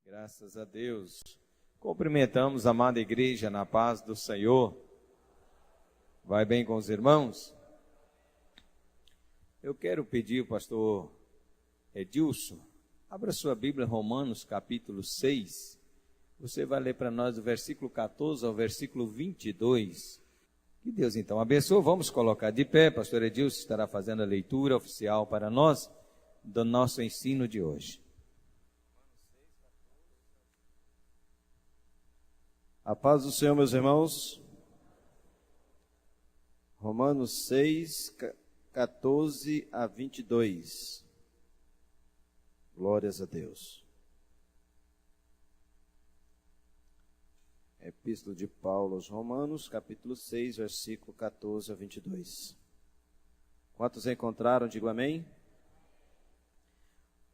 Graças a Deus. Cumprimentamos a amada igreja na paz do Senhor. Vai bem com os irmãos? Eu quero pedir ao pastor Edilson, abra sua Bíblia, Romanos capítulo 6. Você vai ler para nós do versículo 14 ao versículo 22. Que Deus então abençoe. Vamos colocar de pé. Pastor Edilson estará fazendo a leitura oficial para nós do nosso ensino de hoje. A paz do Senhor, meus irmãos. Romanos 6, 14 a 22. Glórias a Deus. Epístola de Paulo aos Romanos, capítulo 6, versículo 14 a 22. Quantos encontraram, digo amém?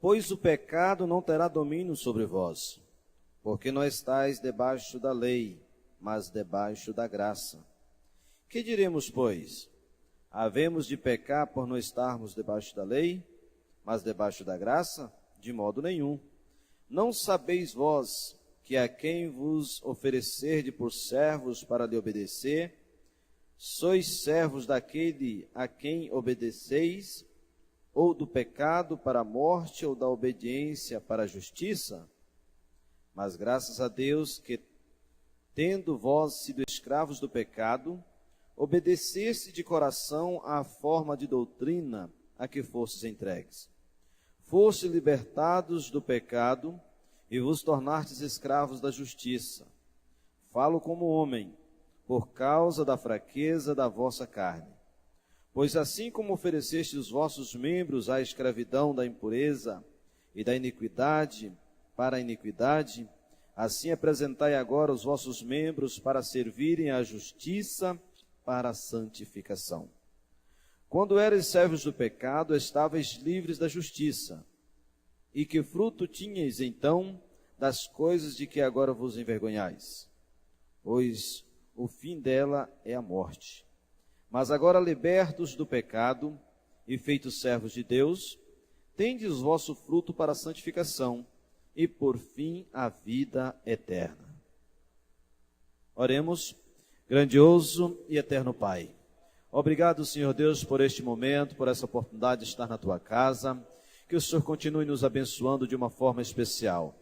Pois o pecado não terá domínio sobre vós, porque não estáis debaixo da lei, mas debaixo da graça. Que diremos, pois? Havemos de pecar por não estarmos debaixo da lei, mas debaixo da graça? De modo nenhum. Não sabeis vós que a quem vos oferecerde por servos para lhe obedecer, sois servos daquele a quem obedeceis, ou do pecado para a morte, ou da obediência para a justiça? Mas graças a Deus que, tendo vós sido escravos do pecado, obedeceste de coração à forma de doutrina a que fostes entregues. Foste libertados do pecado e vos tornastes escravos da justiça. Falo como homem, por causa da fraqueza da vossa carne. Pois assim como ofereceste os vossos membros à escravidão da impureza e da iniquidade para a iniquidade, assim apresentai agora os vossos membros para servirem à justiça para a santificação. Quando erais servos do pecado, estáveis livres da justiça. E que fruto tinhais então das coisas de que agora vos envergonhais? Pois o fim dela é a morte. Mas agora, libertos do pecado e feitos servos de Deus, tendes o vosso fruto para a santificação e por fim a vida eterna. Oremos. Grandioso e eterno Pai, obrigado, Senhor Deus, por este momento, por essa oportunidade de estar na Tua casa, que o Senhor continue nos abençoando de uma forma especial.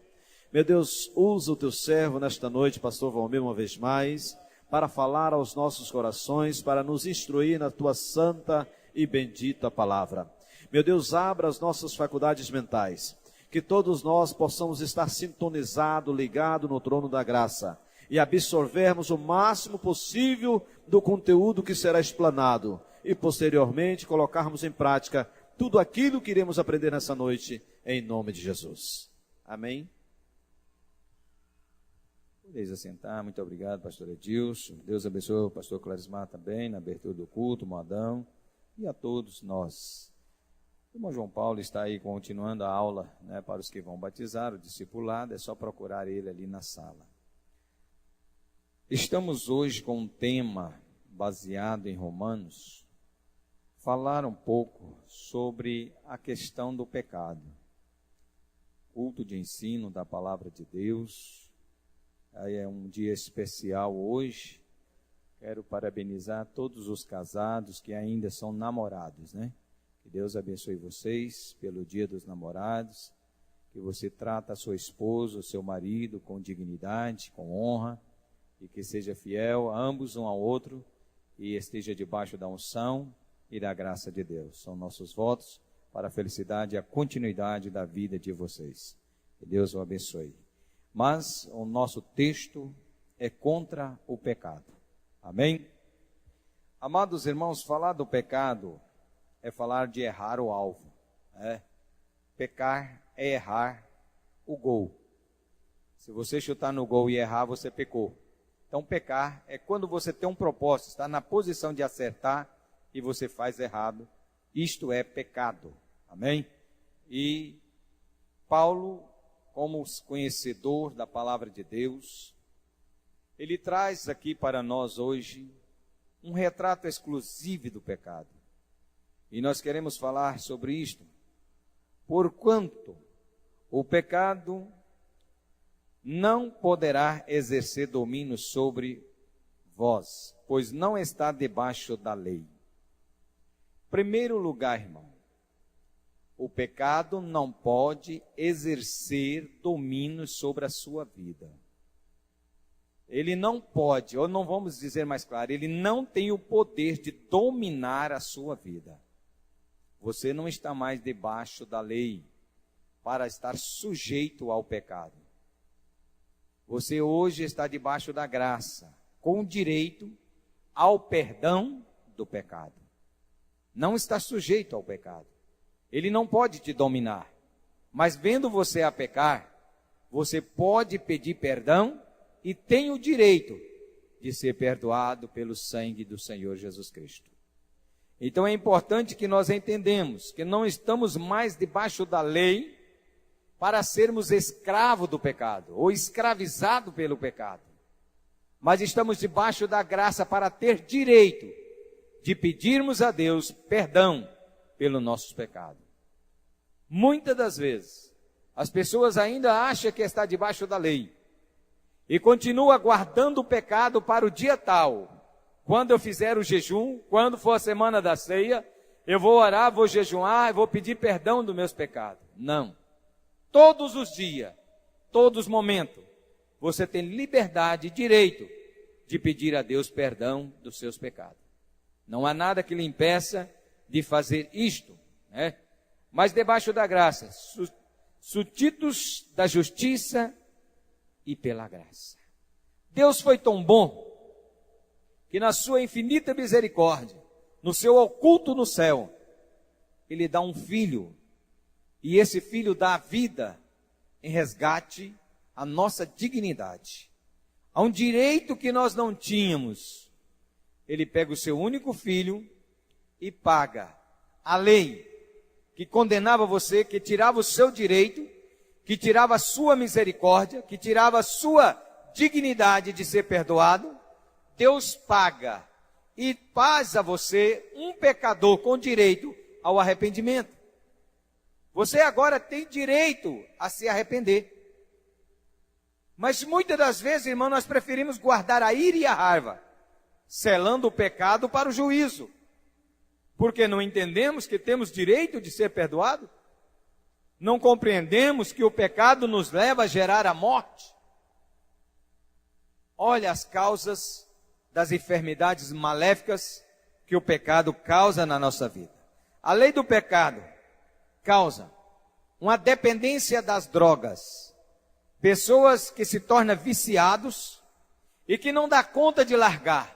Meu Deus, usa o Teu servo nesta noite, pastor Valmir, uma vez mais, para falar aos nossos corações, para nos instruir na Tua santa e bendita palavra. Meu Deus, abra as nossas faculdades mentais, que todos nós possamos estar sintonizados, ligados no trono da graça, e absorvermos o máximo possível do conteúdo que será explanado, e posteriormente colocarmos em prática tudo aquilo que iremos aprender nessa noite, em nome de Jesus. Amém? Podeis assentar. Muito obrigado, pastor Edilson. Deus abençoe o pastor Clarismar também, na abertura do culto, Moadão, e a todos nós. O irmão João Paulo está aí continuando a aula, né, para os que vão batizar, o discipulado, é só procurar ele ali na sala. Estamos hoje com um tema baseado em Romanos, falar um pouco sobre a questão do pecado. Culto de ensino da palavra de Deus. Aí é um dia especial hoje. Quero parabenizar todos os casados que ainda são namorados, né? Que Deus abençoe vocês pelo dia dos namorados, que você trata a sua esposa, o seu marido com dignidade, com honra, e que seja fiel a ambos um ao outro e esteja debaixo da unção e da graça de Deus. São nossos votos para a felicidade e a continuidade da vida de vocês. Que Deus o abençoe. Mas o nosso texto é contra o pecado. Amém? Amados irmãos, falar do pecado é falar de errar o alvo. Pecar é errar o gol. Se você chutar no gol e errar, você pecou. Então, pecar é quando você tem um propósito, está na posição de acertar e você faz errado. Isto é pecado. Amém? E Paulo, como conhecedor da palavra de Deus, ele traz aqui para nós hoje um retrato exclusivo do pecado. E nós queremos falar sobre isto, porquanto o pecado não poderá exercer domínio sobre vós, pois não está debaixo da lei. Primeiro lugar, irmão, o pecado não pode exercer domínio sobre a sua vida. Ele não pode, ou não vamos dizer mais claro, ele não tem o poder de dominar a sua vida. Você não está mais debaixo da lei para estar sujeito ao pecado. Você hoje está debaixo da graça, com direito ao perdão do pecado. Não está sujeito ao pecado. Ele não pode te dominar. Mas vendo você a pecar, você pode pedir perdão e tem o direito de ser perdoado pelo sangue do Senhor Jesus Cristo. Então é importante que nós entendamos que não estamos mais debaixo da lei para sermos escravos do pecado ou escravizados pelo pecado. Mas estamos debaixo da graça para ter direito de pedirmos a Deus perdão pelos nossos pecados. Muitas das vezes, as pessoas ainda acham que está debaixo da lei e continua guardando o pecado para o dia tal. Quando eu fizer o jejum, quando for a semana da ceia, eu vou orar, vou jejuar e vou pedir perdão dos meus pecados. Não. Todos os dias, todos os momentos, você tem liberdade e direito de pedir a Deus perdão dos seus pecados. Não há nada que lhe impeça de fazer isto, né? Mas debaixo da graça, substitutos da justiça e pela graça. Deus foi tão bom que na sua infinita misericórdia, no seu oculto no céu, Ele dá um filho, e esse filho dá a vida em resgate à nossa dignidade. Há um direito que nós não tínhamos. Ele pega o seu único filho e paga a lei que condenava você, que tirava o seu direito, que tirava a sua misericórdia, que tirava a sua dignidade de ser perdoado. Deus paga e faz a você um pecador com direito ao arrependimento. Você agora tem direito a se arrepender. Mas muitas das vezes, irmão, nós preferimos guardar a ira e a raiva, selando o pecado para o juízo. Porque não entendemos que temos direito de ser perdoado? Não compreendemos que o pecado nos leva a gerar a morte? Olha as causas das enfermidades maléficas que o pecado causa na nossa vida. A lei do pecado causa uma dependência das drogas. Pessoas que se tornam viciados e que não dá conta de largar.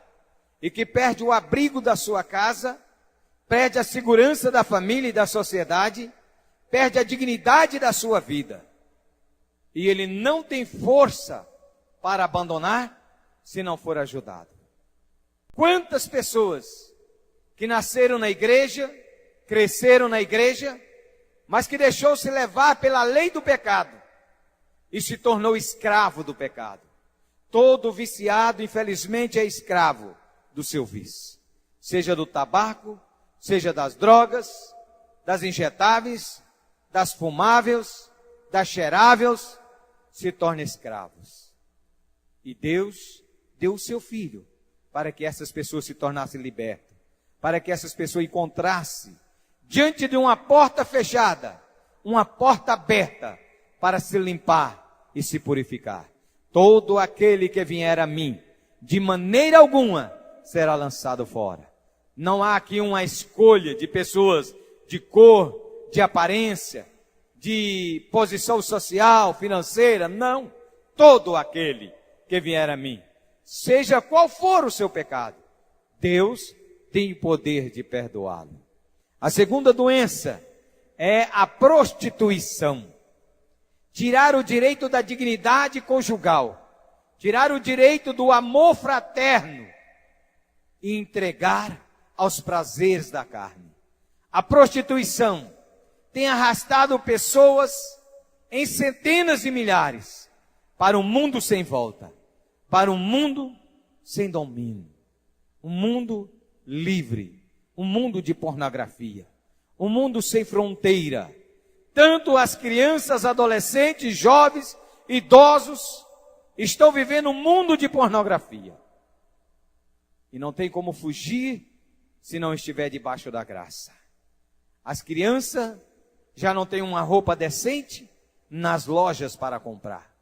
E que perde o abrigo da sua casa, perde a segurança da família e da sociedade, perde a dignidade da sua vida. E ele não tem força para abandonar se não for ajudado. Quantas pessoas que nasceram na igreja, cresceram na igreja, mas que deixou-se levar pela lei do pecado e se tornou escravo do pecado. Todo viciado, infelizmente, é escravo do seu vício. Seja do tabaco, seja das drogas, das injetáveis, das fumáveis, das cheiráveis, se torna escravos. E Deus deu o seu Filho para que essas pessoas se tornassem libertas, para que essas pessoas encontrassem, diante de uma porta fechada, uma porta aberta, para se limpar e se purificar. Todo aquele que vier a mim, de maneira alguma, será lançado fora. Não há aqui uma escolha de pessoas de cor, de aparência, de posição social, financeira. Não. Todo aquele que vier a mim, seja qual for o seu pecado, Deus tem o poder de perdoá-lo. A segunda doença é a prostituição. Tirar o direito da dignidade conjugal, tirar o direito do amor fraterno e entregar aos prazeres da carne. A prostituição tem arrastado pessoas em centenas de milhares para um mundo sem volta, para um mundo sem domínio, um mundo livre, um mundo de pornografia, um mundo sem fronteira. Tanto as crianças, adolescentes, jovens, idosos, estão vivendo um mundo de pornografia. E não tem como fugir se não estiver debaixo da graça. As crianças já não têm uma roupa decente nas lojas para comprar.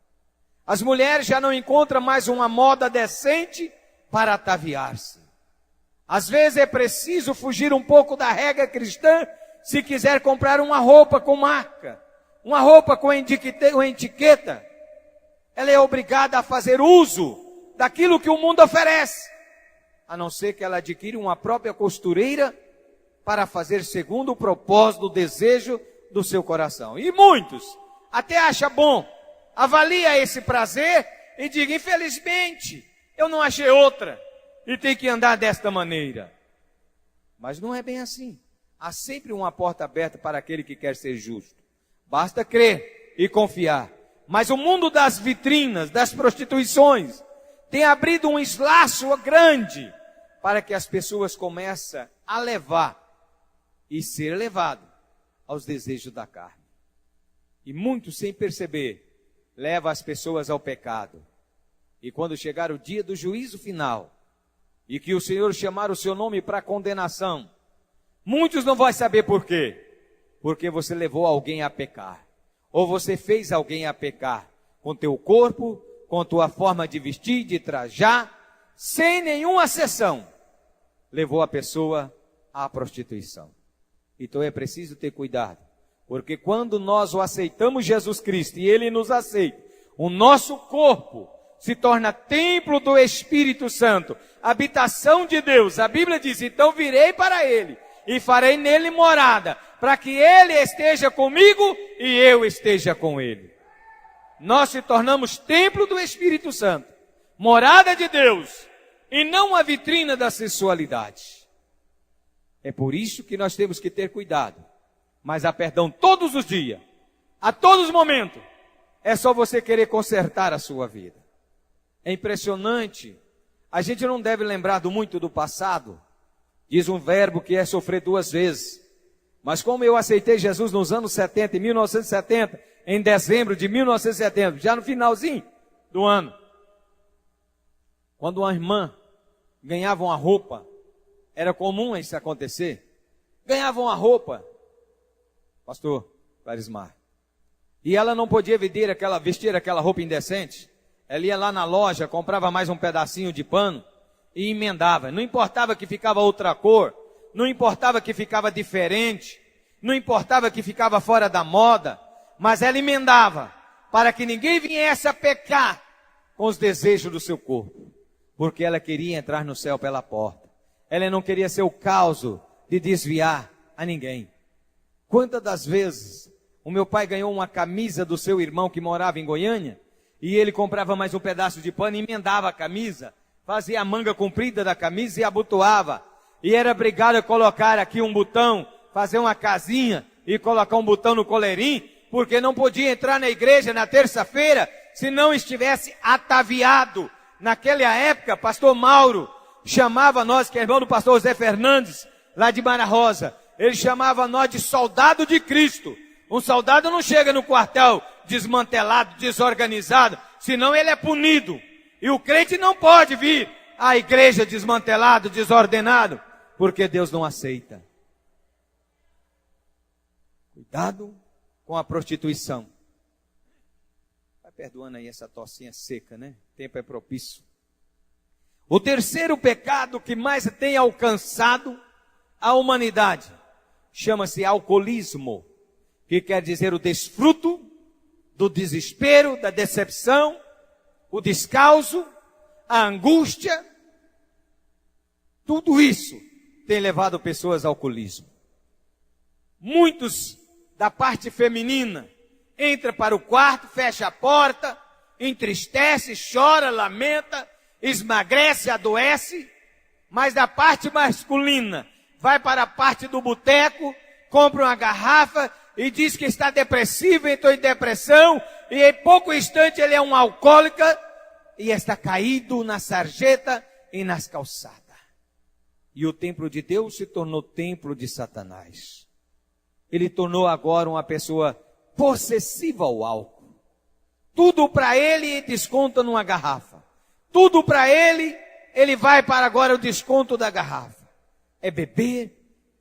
As mulheres já não encontram mais uma moda decente para ataviar-se. Às vezes é preciso fugir um pouco da regra cristã se quiser comprar uma roupa com marca, uma roupa com etiqueta. Ela é obrigada a fazer uso daquilo que o mundo oferece, a não ser que ela adquira uma própria costureira para fazer segundo o propósito, o desejo do seu coração. E muitos até acham bom, avalia esse prazer e diga, infelizmente, eu não achei outra e tem que andar desta maneira. Mas não é bem assim. Há sempre uma porta aberta para aquele que quer ser justo. Basta crer e confiar. Mas o mundo das vitrinas, das prostituições, tem abrido um espaço grande para que as pessoas comecem a levar e ser levado aos desejos da carne. E muitos, sem perceber, levam as pessoas ao pecado. E quando chegar o dia do juízo final, e que o Senhor chamar o seu nome para condenação, muitos não vão saber por quê. Porque você levou alguém a pecar. Ou você fez alguém a pecar com teu corpo, com tua forma de vestir, de trajar, sem nenhuma exceção. Levou a pessoa à prostituição. Então é preciso ter cuidado. Porque quando nós o aceitamos Jesus Cristo e Ele nos aceita, o nosso corpo se torna templo do Espírito Santo, habitação de Deus. A Bíblia diz, então virei para Ele e farei nele morada, para que Ele esteja comigo e eu esteja com Ele. Nós se tornamos templo do Espírito Santo, morada de Deus, e não a vitrina da sensualidade. É por isso que nós temos que ter cuidado. Mas há perdão todos os dias, a todos os momentos. É só você querer consertar a sua vida. É impressionante. A gente não deve lembrar muito do passado. Diz um verbo que é sofrer 2 vezes. Mas como eu aceitei Jesus nos anos 70, em 1970, em dezembro de 1970, já no finalzinho do ano, quando uma irmã ganhava uma roupa, era comum isso acontecer, ganhava uma roupa, pastor Clarismar, e ela não podia vestir aquela roupa indecente. Ela ia lá na loja, comprava mais um pedacinho de pano e emendava. Não importava que ficava outra cor, não importava que ficava diferente, não importava que ficava fora da moda, mas ela emendava para que ninguém viesse a pecar com os desejos do seu corpo, porque ela queria entrar no céu pela porta. Ela não queria ser o causo de desviar a ninguém. Quantas das vezes o meu pai ganhou uma camisa do seu irmão que morava em Goiânia, e ele comprava mais um pedaço de pano e emendava a camisa, fazia a manga comprida da camisa e abotoava. E era obrigado a colocar aqui um botão, fazer uma casinha e colocar um botão no coleirinho, porque não podia entrar na igreja na terça-feira se não estivesse ataviado. Naquela época, pastor Mauro chamava nós, que é irmão do pastor José Fernandes, lá de Mara Rosa, ele chamava nós de soldado de Cristo. Um soldado não chega no quartel desmantelado, desorganizado, senão ele é punido. E o crente não pode vir à igreja desmantelado, desordenado, porque Deus não aceita. Cuidado com a prostituição. Vai perdoando aí essa tossinha seca, né? O tempo é propício. O terceiro pecado que mais tem alcançado a humanidade chama-se alcoolismo, que quer dizer o desfruto do desespero, da decepção, o descalço, a angústia. Tudo isso tem levado pessoas ao alcoolismo. Muitos da parte feminina entra para o quarto, fecha a porta, entristece, chora, lamenta, esmagrece, adoece, mas da parte masculina vai para a parte do boteco, compra uma garrafa e diz que está depressivo, entrou em depressão, e em pouco instante ele é um alcoólico e está caído na sarjeta e nas calçadas. E o templo de Deus se tornou templo de Satanás. Ele tornou agora uma pessoa possessiva ao álcool. Tudo para ele desconta numa garrafa. Tudo para ele vai para agora o desconto da garrafa. É beber,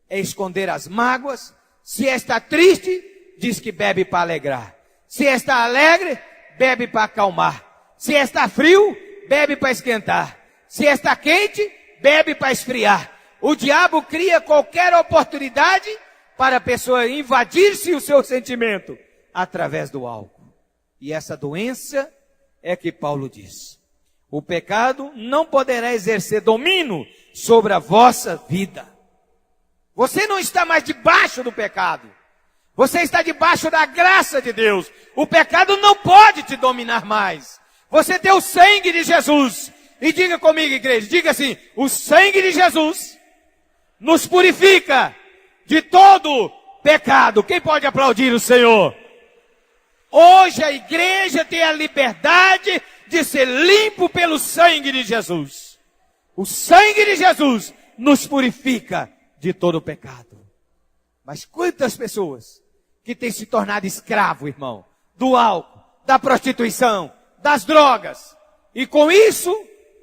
é esconder as mágoas. Se está triste, diz que bebe para alegrar. Se está alegre, bebe para acalmar. Se está frio, bebe para esquentar. Se está quente, bebe para esfriar. O diabo cria qualquer oportunidade para a pessoa invadir-se o seu sentimento através do álcool. E essa doença é que Paulo diz: o pecado não poderá exercer domínio sobre a vossa vida. Você não está mais debaixo do pecado. Você está debaixo da graça de Deus. O pecado não pode te dominar mais. Você tem o sangue de Jesus. E diga comigo, igreja, diga assim: o sangue de Jesus nos purifica de todo pecado. Quem pode aplaudir o Senhor? Hoje a igreja tem a liberdade de ser limpo pelo sangue de Jesus. O sangue de Jesus nos purifica de todo pecado. Mas quantas pessoas que têm se tornado escravo, irmão, do álcool, da prostituição, das drogas, e com isso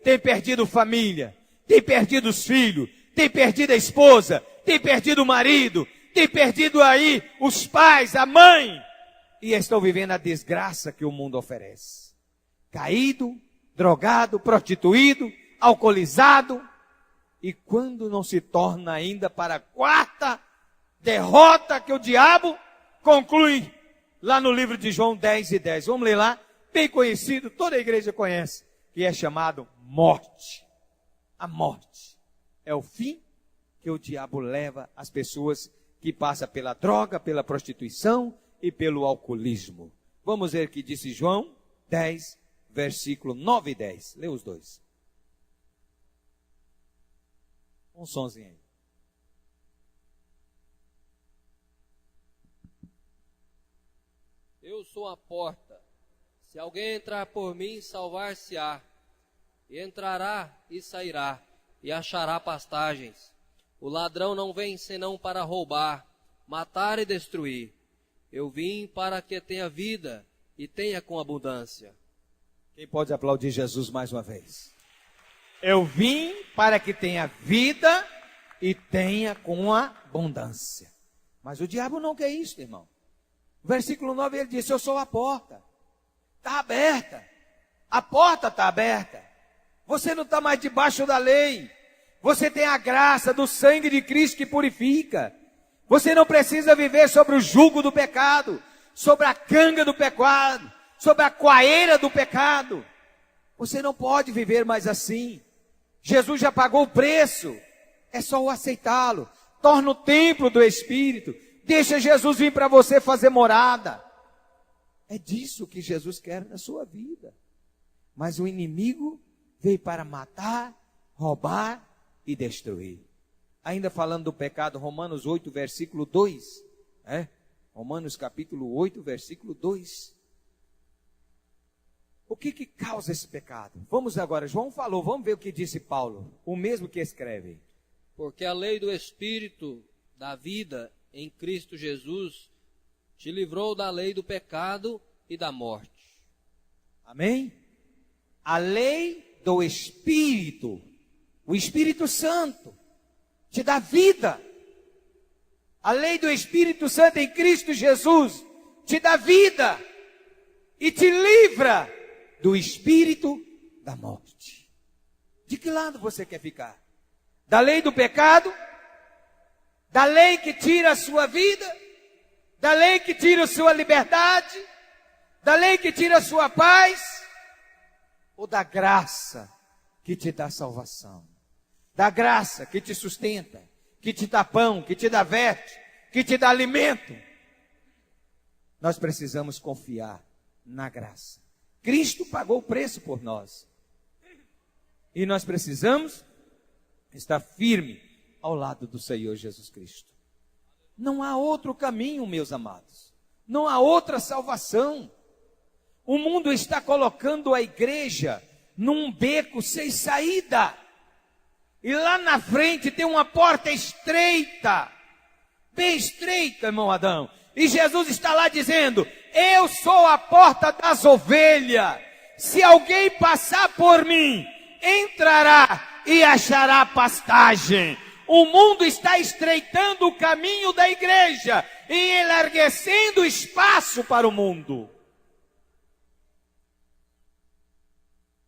tem perdido família, tem perdido os filhos, tem perdido a esposa, tem perdido o marido, tem perdido aí os pais, a mãe, e estão vivendo a desgraça que o mundo oferece. Caído, drogado, prostituído, alcoolizado, e quando não se torna ainda para a quarta derrota que o diabo conclui lá no livro de João 10:10. Vamos ler lá, bem conhecido, toda a igreja conhece, que é chamado morte. A morte é o fim que o diabo leva às pessoas que passam pela droga, pela prostituição e pelo alcoolismo. Vamos ver o que disse João 10, versículo 9 e 10. Lê os dois. Um sonzinho aí. Eu sou a porta. Se alguém entrar por mim, salvar-se-á. E entrará e sairá, e achará pastagens. O ladrão não vem senão para roubar, matar e destruir. Eu vim para que tenha vida e tenha com abundância. Quem pode aplaudir Jesus mais uma vez? Eu vim para que tenha vida e tenha com abundância. Mas o diabo não quer isso, irmão. Versículo 9 ele disse: eu sou a porta. Está aberta. A porta está aberta. Você não está mais debaixo da lei. Você tem a graça do sangue de Cristo que purifica. Você não precisa viver sobre o jugo do pecado, sobre a canga do pecado, sobre a coaeira do pecado. Você não pode viver mais assim. Jesus já pagou o preço. É só o aceitá-lo. Torna o templo do Espírito. Deixa Jesus vir para você fazer morada. É disso que Jesus quer na sua vida. Mas o inimigo veio para matar, roubar e destruir. Ainda falando do pecado, Romanos 8, versículo 2. Romanos capítulo 8, versículo 2. O que causa esse pecado? Vamos agora, João falou, vamos ver o que disse Paulo, o mesmo que escreve. Porque a lei do Espírito da vida em Cristo Jesus te livrou da lei do pecado e da morte. Amém? A lei do Espírito, o Espírito Santo, te dá vida. A lei do Espírito Santo em Cristo Jesus te dá vida e te livra do espírito da morte. De que lado você quer ficar? Da lei do pecado? Da lei que tira a sua vida? Da lei que tira a sua liberdade? Da lei que tira a sua paz? Ou da graça que te dá salvação? Da graça que te sustenta, que te dá pão, que te dá veste, que te dá alimento. Nós precisamos confiar na graça. Cristo pagou o preço por nós. E nós precisamos estar firme ao lado do Senhor Jesus Cristo. Não há outro caminho, meus amados. Não há outra salvação. O mundo está colocando a igreja num beco sem saída. E lá na frente tem uma porta estreita. Bem estreita, irmão Adão. E Jesus está lá dizendo: eu sou a porta das ovelhas. Se alguém passar por mim, entrará e achará pastagem. O mundo está estreitando o caminho da igreja e enlarguecendo espaço para o mundo.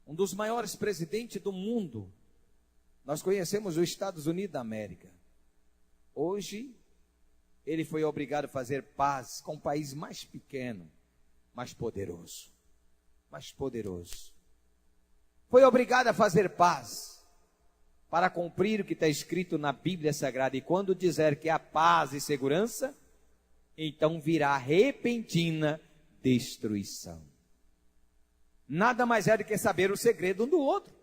Um dos maiores presidentes do mundo, nós conhecemos os Estados Unidos da América. Hoje, ele foi obrigado a fazer paz com um país mais pequeno, mais poderoso. Mais poderoso. Foi obrigado a fazer paz para cumprir o que está escrito na Bíblia Sagrada. E quando dizer que há paz e segurança, então virá repentina destruição. Nada mais é do que saber o segredo um do outro.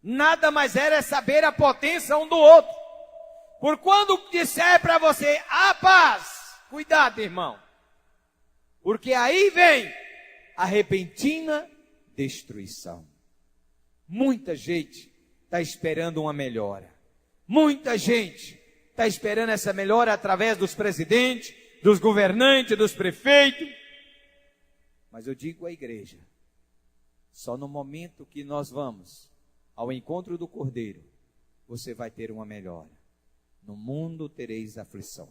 Nada mais é saber a potência um do outro. Por quando disser para você, há paz, cuidado, irmão. Porque aí vem a repentina destruição. Muita gente está esperando uma melhora. Muita gente está esperando essa melhora através dos presidentes, dos governantes, dos prefeitos. Mas eu digo à igreja, só no momento que nós vamos ao encontro do Cordeiro, você vai ter uma melhora. No mundo tereis aflição.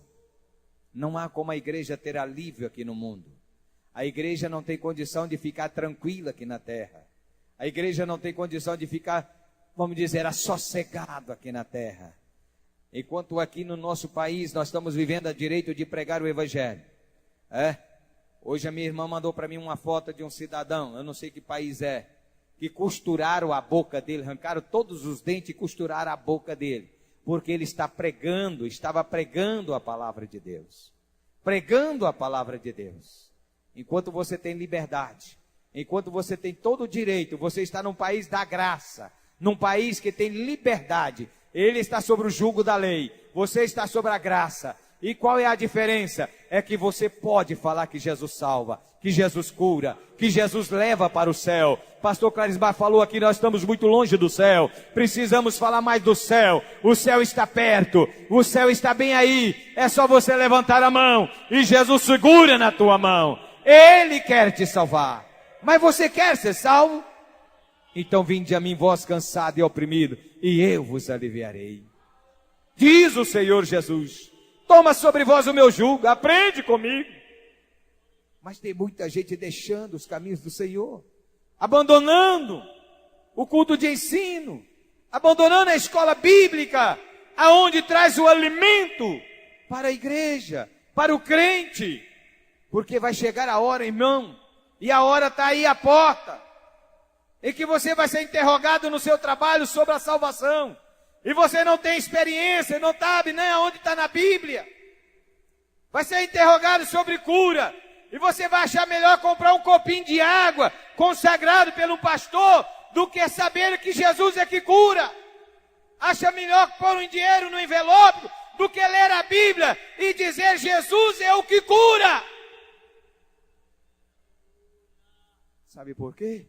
Não há como a igreja ter alívio aqui no mundo. A igreja não tem condição de ficar tranquila aqui na terra. A igreja não tem condição de ficar, vamos dizer, assossegado aqui na terra. Enquanto aqui no nosso país nós estamos vivendo a direito de pregar o evangelho. Hoje a minha irmã mandou para mim uma foto de um cidadão, eu não sei que país é, que costuraram a boca dele, arrancaram todos os dentes e costuraram a boca dele. Porque ele estava pregando a palavra de Deus. Pregando a palavra de Deus. Enquanto você tem liberdade, enquanto você tem todo o direito, você está num país da graça, num país que tem liberdade. Ele está sobre o jugo da lei, você está sobre a graça. E qual é a diferença? É que você pode falar que Jesus salva, que Jesus cura, que Jesus leva para o céu. Pastor Clarisbar falou aqui, nós estamos muito longe do céu, precisamos falar mais do céu. O céu está perto, o céu está bem aí, é só você levantar a mão e Jesus segura na tua mão. Ele quer te salvar. Mas você quer ser salvo? Então vinde a mim, vós cansado e oprimido, e eu vos aliviarei. Diz o Senhor Jesus. Toma sobre vós o meu jugo, aprende comigo. Mas tem muita gente deixando os caminhos do Senhor, abandonando o culto de ensino, abandonando a escola bíblica, aonde traz o alimento para a igreja, para o crente. Porque vai chegar a hora, irmão, e a hora está aí à porta, em que você vai ser interrogado no seu trabalho sobre a salvação. E você não tem experiência, não sabe nem aonde está na Bíblia. Vai ser interrogado sobre cura. E você vai achar melhor comprar um copinho de água consagrado pelo pastor do que saber que Jesus é que cura. Acha melhor pôr um dinheiro no envelope do que ler a Bíblia e dizer Jesus é o que cura. Sabe por quê?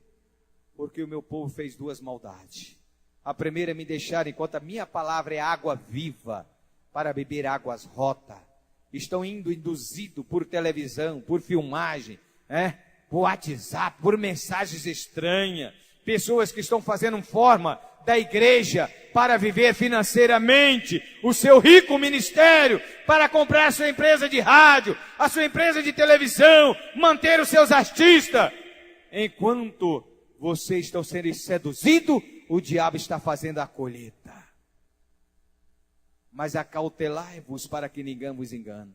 Porque o meu povo fez duas maldades. A primeira é me deixar, enquanto a minha palavra é água viva, para beber águas rota. Estão indo induzido por televisão, por filmagem, por WhatsApp, por mensagens estranhas. Pessoas que estão fazendo forma da igreja para viver financeiramente o seu rico ministério, para comprar a sua empresa de rádio, a sua empresa de televisão, manter os seus artistas. Enquanto vocês estão sendo seduzidos, o diabo está fazendo a colheita. Mas acautelai-vos para que ninguém vos engane.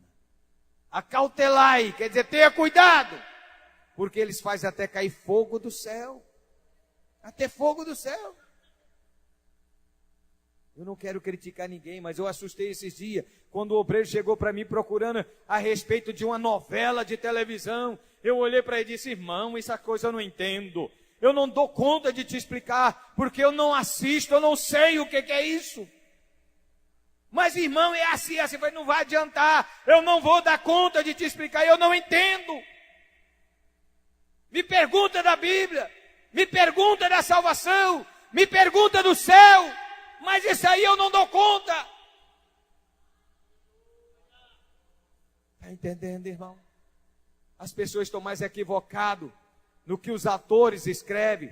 Acautelai, quer dizer, tenha cuidado. Porque eles fazem até cair fogo do céu. Até fogo do céu. Eu não quero criticar ninguém, mas eu assustei esses dias, quando o obreiro chegou para mim procurando a respeito de uma novela de televisão. Eu olhei para ele e disse, irmão, essa coisa eu não entendo. Eu não dou conta de te explicar, porque eu não assisto, eu não sei o que é isso. Mas irmão, é assim, não vai adiantar, eu não vou dar conta de te explicar, eu não entendo. Me pergunta da Bíblia, me pergunta da salvação, me pergunta do céu, mas isso aí eu não dou conta. Está entendendo, irmão? As pessoas estão mais equivocadas no que os atores escrevem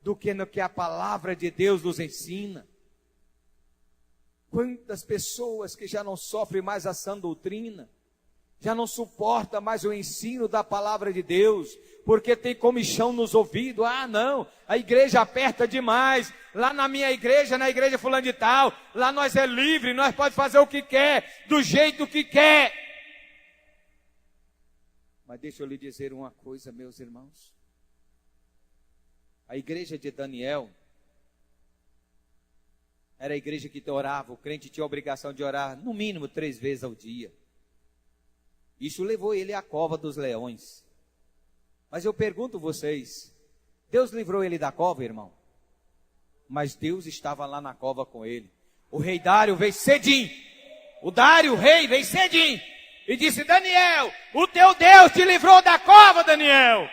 do que no que a palavra de Deus nos ensina. Quantas pessoas que já não sofrem mais a sã doutrina, já não suporta mais o ensino da palavra de Deus, porque tem comichão nos ouvidos. Ah, não, a igreja aperta demais. Lá na minha igreja, na igreja fulano de tal, lá nós é livre, nós pode fazer o que quer, do jeito que quer. Mas deixa eu lhe dizer uma coisa, meus irmãos. A igreja de Daniel era a igreja que orava, o crente tinha a obrigação de orar no mínimo 3 vezes ao dia. Isso levou ele à cova dos leões. Mas eu pergunto vocês, Deus livrou ele da cova, irmão? Mas Deus estava lá na cova com ele. O rei Dário veio cedinho. O Dário, o rei, veio cedinho. E disse: Daniel, o teu Deus te livrou da cova, Daniel.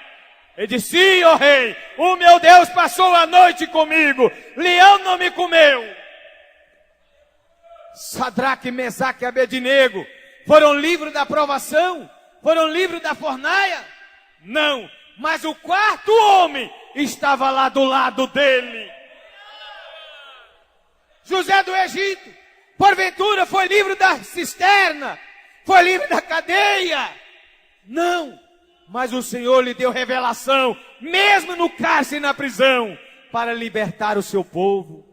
Ele disse: sim, ó rei, o meu Deus passou a noite comigo. Leão não me comeu. Sadraque, Mesaque e Abednego foram livres da provação? Foram livres da fornalha? Não, mas o 4º homem estava lá do lado dele. José do Egito, porventura foi livre da cisterna? Foi livre da cadeia? Não, mas o Senhor lhe deu revelação, mesmo no cárcere e na prisão, para libertar o seu povo.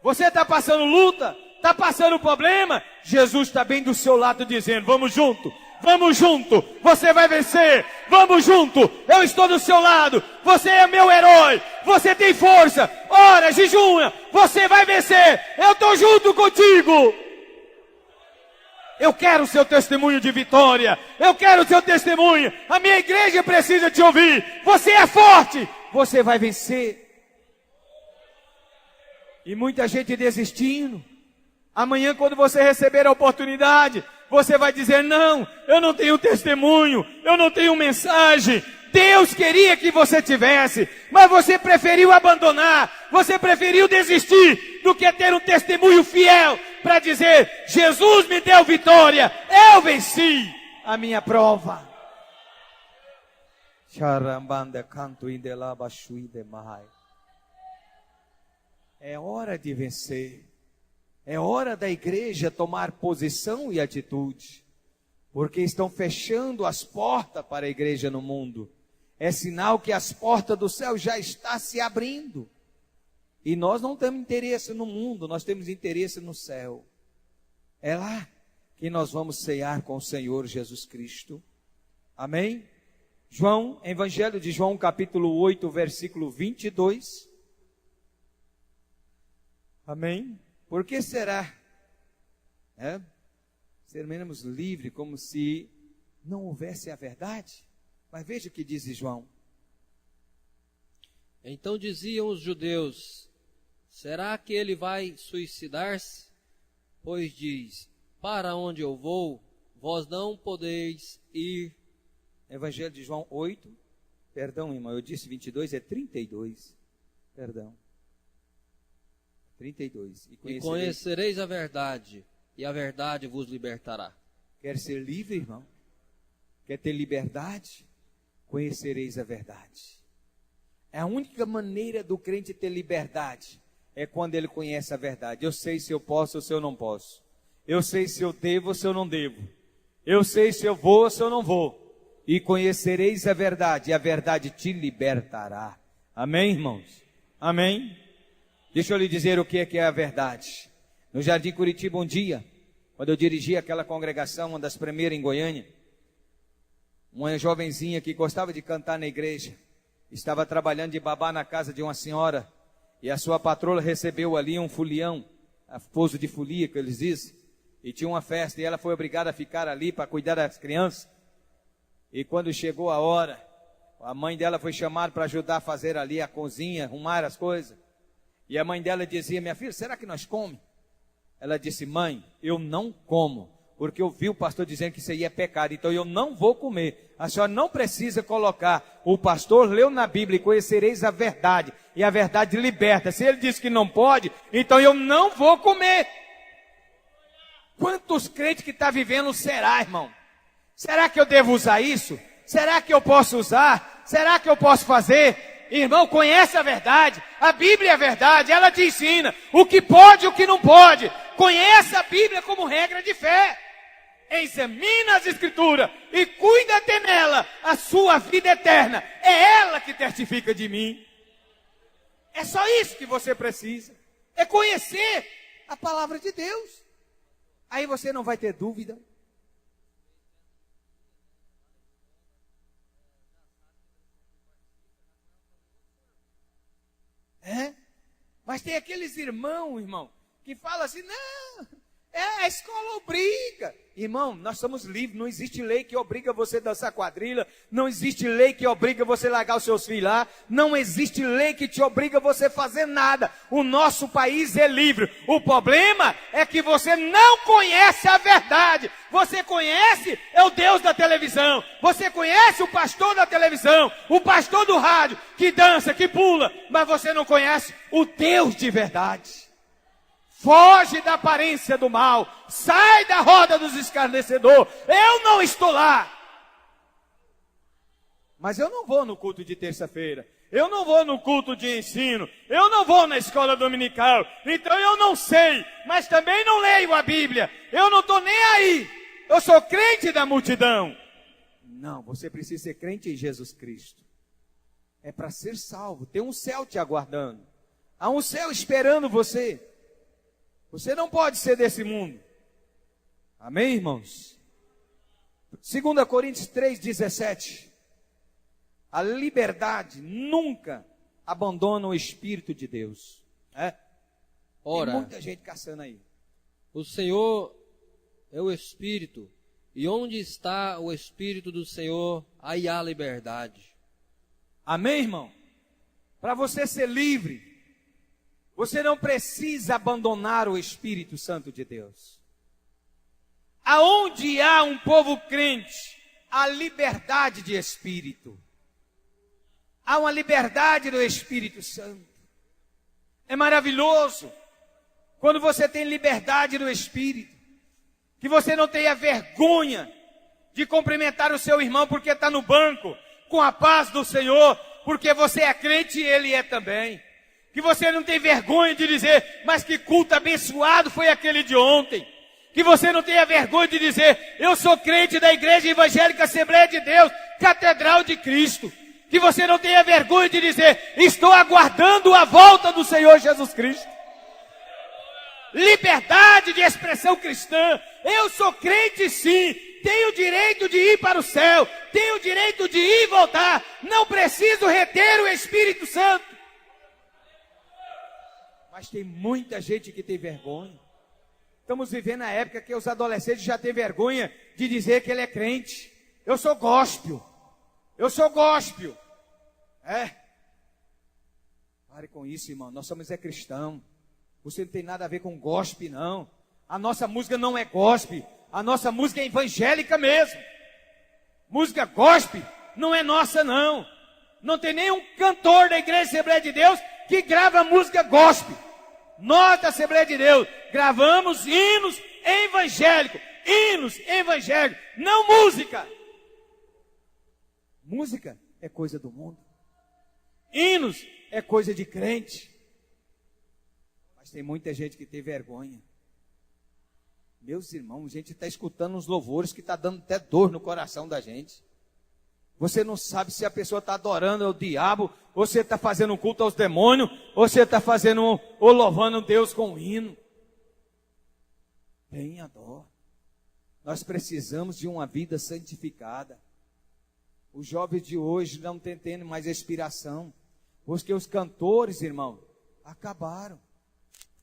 Você está passando luta? Está passando problema? Jesus está bem do seu lado dizendo: vamos junto, você vai vencer, vamos junto, eu estou do seu lado, você é meu herói, você tem força, ora, jejuma, você vai vencer, eu estou junto contigo. Eu quero o seu testemunho de vitória, eu quero o seu testemunho, a minha igreja precisa te ouvir, você é forte, você vai vencer. E muita gente desistindo. Amanhã, quando você receber a oportunidade, você vai dizer: não, eu não tenho testemunho, eu não tenho mensagem. Deus queria que você tivesse, mas você preferiu abandonar, você preferiu desistir, do que ter um testemunho fiel para dizer: Jesus me deu vitória, eu venci a minha prova. É hora de vencer. É hora da igreja tomar posição e atitude, porque estão fechando as portas para a igreja no mundo. É sinal que as portas do céu já estão se abrindo. E nós não temos interesse no mundo, nós temos interesse no céu. É lá que nós vamos cear com o Senhor Jesus Cristo. Amém? Evangelho de João, capítulo 8, versículo 22. Amém? Por que será? Seremos livres como se não houvesse a verdade? Mas veja o que diz João. Então diziam os judeus: será que ele vai suicidar-se? Pois diz: para onde eu vou, vós não podeis ir. Evangelho de João 8, perdão, irmão, eu disse 22, é 32, perdão. 32. E conhecereis a verdade, e a verdade vos libertará. Quer ser livre, irmão? Quer ter liberdade? Conhecereis a verdade. É a única maneira do crente ter liberdade, é quando ele conhece a verdade. Eu sei se eu posso ou se eu não posso. Eu sei se eu devo ou se eu não devo. Eu sei se eu vou ou se eu não vou. E conhecereis a verdade, e a verdade te libertará. Amém, irmãos? Amém? Deixa eu lhe dizer o que é a verdade. No Jardim Curitiba, um dia, quando eu dirigia aquela congregação, uma das primeiras em Goiânia, uma jovenzinha que gostava de cantar na igreja, estava trabalhando de babá na casa de uma senhora, e a sua patroa recebeu ali um folião, pouso de folia que eles dizem, e tinha uma festa, e ela foi obrigada a ficar ali para cuidar das crianças. E quando chegou a hora, a mãe dela foi chamada para ajudar a fazer ali a cozinha, arrumar as coisas. E a mãe dela dizia: minha filha, será que nós comemos? Ela disse: mãe, eu não como, porque eu vi o pastor dizendo que isso aí é pecado, então eu não vou comer. A senhora não precisa colocar. O pastor leu na Bíblia: e conhecereis a verdade, e a verdade liberta. Se ele disse que não pode, então eu não vou comer. Quantos crentes que estão vivendo será, irmão? Será que eu devo usar isso? Será que eu posso usar? Será que eu posso fazer? Irmão, conhece a verdade. A Bíblia é a verdade, ela te ensina o que pode e o que não pode. Conhece a Bíblia como regra de fé. Examina as Escrituras e cuida-te nela, a sua vida eterna. É ela que testifica de mim. É só isso que você precisa. É conhecer a palavra de Deus. Aí você não vai ter dúvida. Mas tem aqueles irmão, que falam assim, não, a escola obriga. Irmão, nós somos livres, não existe lei que obriga você a dançar quadrilha, não existe lei que obriga você a largar os seus filhos lá, não existe lei que te obriga você a fazer nada. O nosso país é livre. O problema é que você não conhece a verdade. Você conhece o Deus da televisão, você conhece o pastor da televisão, o pastor do rádio, que dança, que pula, mas você não conhece o Deus de verdade. Foge da aparência do mal. Sai da roda dos escarnecedores. Eu não estou lá. Mas eu não vou no culto de terça-feira. Eu não vou no culto de ensino. Eu não vou na escola dominical. Então eu não sei. Mas também não leio a Bíblia. Eu não estou nem aí. Eu sou crente da multidão. Não, você precisa ser crente em Jesus Cristo. É para ser salvo. Tem um céu te aguardando. Há um céu esperando você. Você não pode ser desse mundo. Amém, irmãos? 2 Coríntios 3,17. A liberdade nunca abandona o Espírito de Deus. Ora, tem muita gente caçando aí. O Senhor é o Espírito, e onde está o Espírito do Senhor, aí há liberdade. Amém, irmão? Para você ser livre, você não precisa abandonar o Espírito Santo de Deus. Aonde há um povo crente, há liberdade de espírito. Há uma liberdade do Espírito Santo. É maravilhoso quando você tem liberdade do Espírito, que você não tenha vergonha de cumprimentar o seu irmão porque está no banco, com a paz do Senhor, porque você é crente e ele é também. Que você não tem vergonha de dizer, mas que culto abençoado foi aquele de ontem. Que você não tenha vergonha de dizer, eu sou crente da Igreja Evangélica Assembleia de Deus, Catedral de Cristo. Que você não tenha vergonha de dizer, estou aguardando a volta do Senhor Jesus Cristo. Liberdade de expressão cristã. Eu sou crente sim, tenho o direito de ir para o céu, tenho o direito de ir e voltar. Não preciso reter o Espírito Santo. Mas tem muita gente que tem vergonha. Estamos vivendo a época que os adolescentes já têm vergonha de dizer que ele é crente. Eu sou gospel. Eu sou gospel. Pare com isso, irmão. Nós somos cristão. Você não tem nada a ver com gospel, não. A nossa música não é gospel. A nossa música é evangélica mesmo. Música gospel não é nossa, não. Não tem nenhum cantor da Igreja Assembleia de Deus que grava música gospel. Nós da Assembleia de Deus gravamos hinos evangélicos. Hinos evangélicos, não música. Música é coisa do mundo. Hinos é coisa de crente. Mas tem muita gente que tem vergonha. Meus irmãos, a gente está escutando uns louvores que está dando até dor no coração da gente. Você não sabe se a pessoa está adorando ao diabo, ou você está fazendo um culto aos demônios, ou você está fazendo ou louvando Deus com um hino. Tenha dó. Nós precisamos de uma vida santificada. Os jovens de hoje não estão tendo mais inspiração, porque os cantores, irmão, acabaram.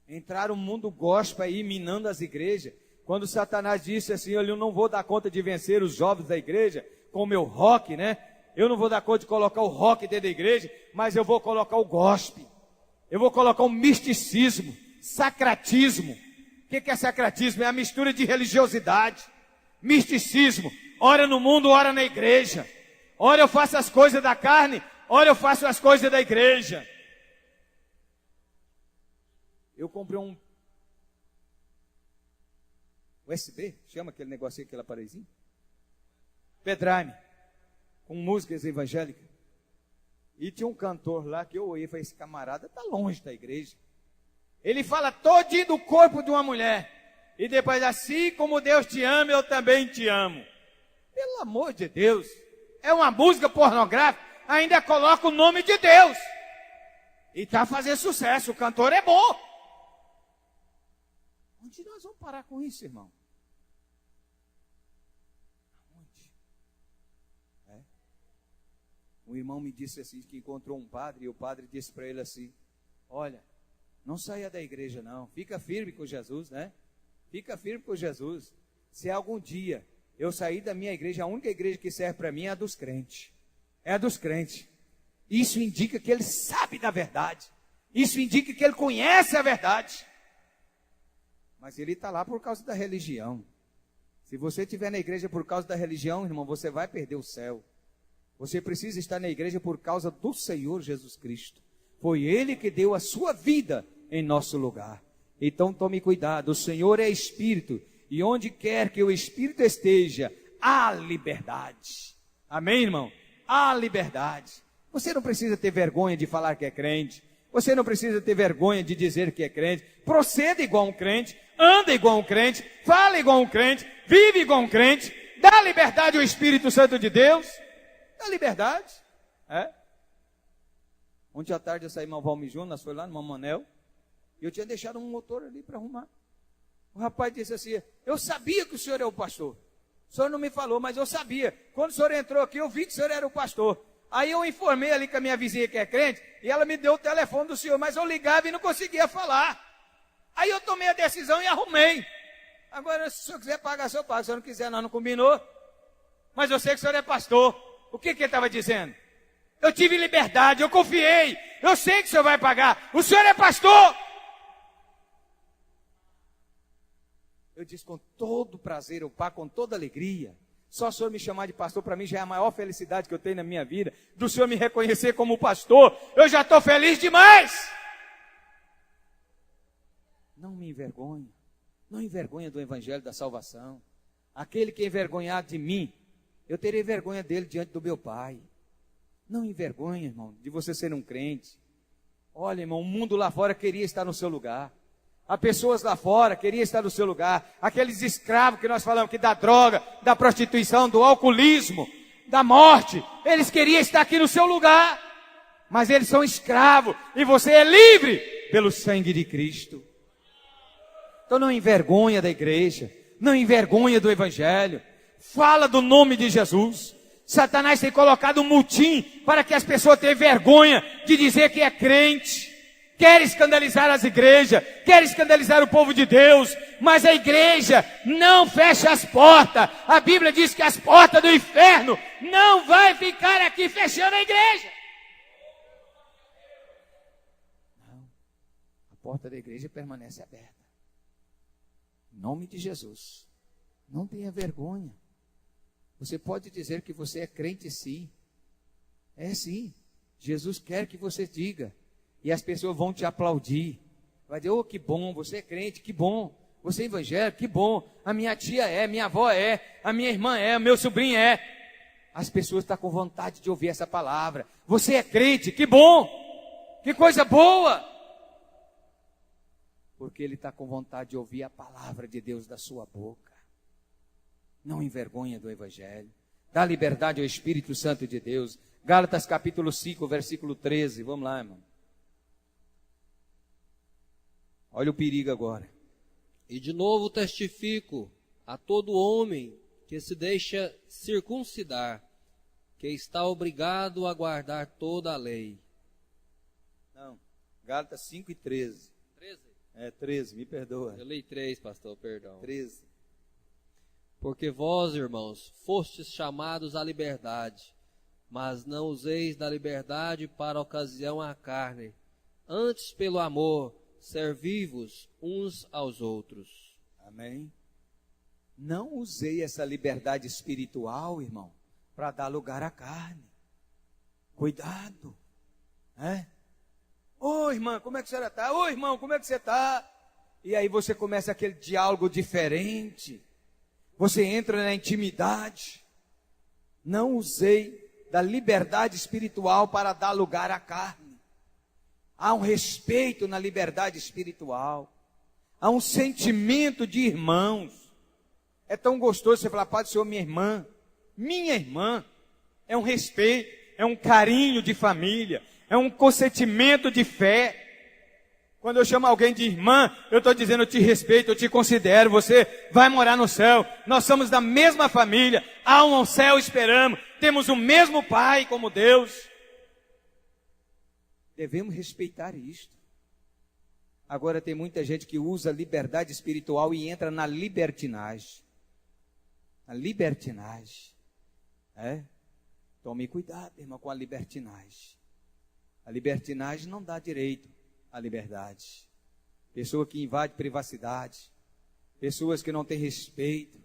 Entraram no mundo gospel aí, minando as igrejas. Quando Satanás disse assim, eu não vou dar conta de vencer os jovens da igreja, com o meu rock, né? Eu não vou dar conta de colocar o rock dentro da igreja, mas eu vou colocar o gospel. Eu vou colocar o misticismo, sacratismo. O que é sacratismo? É a mistura de religiosidade, misticismo. Ora no mundo, ora na igreja. Ora eu faço as coisas da carne, ora eu faço as coisas da igreja. Eu comprei um USB, chama aquele negocinho, aquele aparelhinho? Pedraime, com músicas evangélicas. E tinha um cantor lá que eu olhei e falei, esse camarada está longe da igreja. Ele fala todinho do corpo de uma mulher. E depois, assim como Deus te ama, eu também te amo. Pelo amor de Deus. É uma música pornográfica, ainda coloca o nome de Deus. E está fazendo sucesso, o cantor é bom. Onde nós vamos parar com isso, irmão? Onde? Um irmão me disse assim, que encontrou um padre, e o padre disse para ele assim, olha, não saia da igreja não, fica firme com Jesus, né? Fica firme com Jesus. Se algum dia eu sair da minha igreja, a única igreja que serve para mim é a dos crentes. É a dos crentes. Isso indica que ele sabe da verdade. Isso indica que ele conhece a verdade. Mas ele está lá por causa da religião. Se você estiver na igreja por causa da religião, irmão, você vai perder o céu. Você precisa estar na igreja por causa do Senhor Jesus Cristo. Foi Ele que deu a sua vida em nosso lugar. Então tome cuidado, o Senhor é Espírito. E onde quer que o Espírito esteja, há liberdade. Amém, irmão? Há liberdade. Você não precisa ter vergonha de falar que é crente. Você não precisa ter vergonha de dizer que é crente. Proceda igual um crente. Anda igual um crente. Fala igual um crente. Vive igual um crente. Dá liberdade ao Espírito Santo de Deus. Dá liberdade. Ontem à tarde eu saí em Valmijão, nós foi lá no Mamanel. E eu tinha deixado um motor ali para arrumar. O rapaz disse assim, eu sabia que o senhor é o pastor. O senhor não me falou, mas eu sabia. Quando o senhor entrou aqui, eu vi que o senhor era o pastor. Aí eu informei ali com a minha vizinha que é crente, e ela me deu o telefone do senhor, mas eu ligava e não conseguia falar. Aí eu tomei a decisão e arrumei. Agora, se o senhor quiser pagar, o senhor paga. Se o senhor não quiser, não combinou. Mas eu sei que o senhor é pastor. O que ele estava dizendo? Eu tive liberdade, eu confiei. Eu sei que o senhor vai pagar. O senhor é pastor. Eu disse com todo prazer, eu pago com toda alegria. Só o senhor me chamar de pastor, para mim já é a maior felicidade que eu tenho na minha vida. Do senhor me reconhecer como pastor, eu já estou feliz demais. Não me envergonhe. Não envergonhe do evangelho da salvação. Aquele que é envergonhado de mim, eu terei vergonha dele diante do meu Pai. Não envergonhe, irmão, de você ser um crente. Olha, irmão, o mundo lá fora queria estar no seu lugar. Há pessoas lá fora que queriam estar no seu lugar. Aqueles escravos que nós falamos que da droga, da prostituição, do alcoolismo, da morte. Eles queriam estar aqui no seu lugar. Mas eles são escravos. E você é livre pelo sangue de Cristo. Então não envergonha da igreja. Não envergonha do evangelho. Fala do nome de Jesus. Satanás tem colocado um mutim para que as pessoas tenham vergonha de dizer que é crente. Quer escandalizar as igrejas, quer escandalizar o povo de Deus, mas a igreja não fecha as portas. A Bíblia diz que as portas do inferno não vai ficar aqui fechando a igreja. Não, a porta da igreja permanece aberta. Em nome de Jesus, não tenha vergonha. Você pode dizer que você é crente sim. É sim, Jesus quer que você diga. E as pessoas vão te aplaudir. Vai dizer, oh, que bom, você é crente, que bom. Você é evangélico, que bom. A minha tia é, minha avó é, a minha irmã é, o meu sobrinho é. As pessoas estão com vontade de ouvir essa palavra. Você é crente, que bom. Que coisa boa. Porque ele está com vontade de ouvir a palavra de Deus da sua boca. Não envergonha do evangelho. Dá liberdade ao Espírito Santo de Deus. Gálatas capítulo 5, versículo 13. Vamos lá, irmão. Olha o perigo agora. E de novo testifico a todo homem que se deixa circuncidar, que está obrigado a guardar toda a lei. Não, Gálatas 5 e 13. 13? É, 13, me perdoa. Eu li 3, pastor, perdão. 13. Porque vós, irmãos, fostes chamados à liberdade, mas não useis da liberdade para ocasião à carne, antes pelo amor, servi-vos uns aos outros. Amém? Não usei essa liberdade espiritual, irmão, para dar lugar à carne. Cuidado. Ô, irmã, como é que a senhora está? Ô, irmão, como é que você está? E aí você começa aquele diálogo diferente. Você entra na intimidade. Não usei da liberdade espiritual para dar lugar à carne. Há um respeito na liberdade espiritual. Há um sentimento de irmãos. É tão gostoso você falar, Pai do Senhor, minha irmã. Minha irmã. É um respeito, é um carinho de família, é um consentimento de fé. Quando eu chamo alguém de irmã, eu estou dizendo, eu te respeito, eu te considero, você vai morar no céu. Nós somos da mesma família, há um céu esperamos, temos o mesmo Pai como Deus. Devemos respeitar isto. Agora tem muita gente que usa a liberdade espiritual e entra na libertinagem. A libertinagem. Tome cuidado, irmão, com a libertinagem. A libertinagem não dá direito à liberdade. Pessoa que invade privacidade. Pessoas que não têm respeito.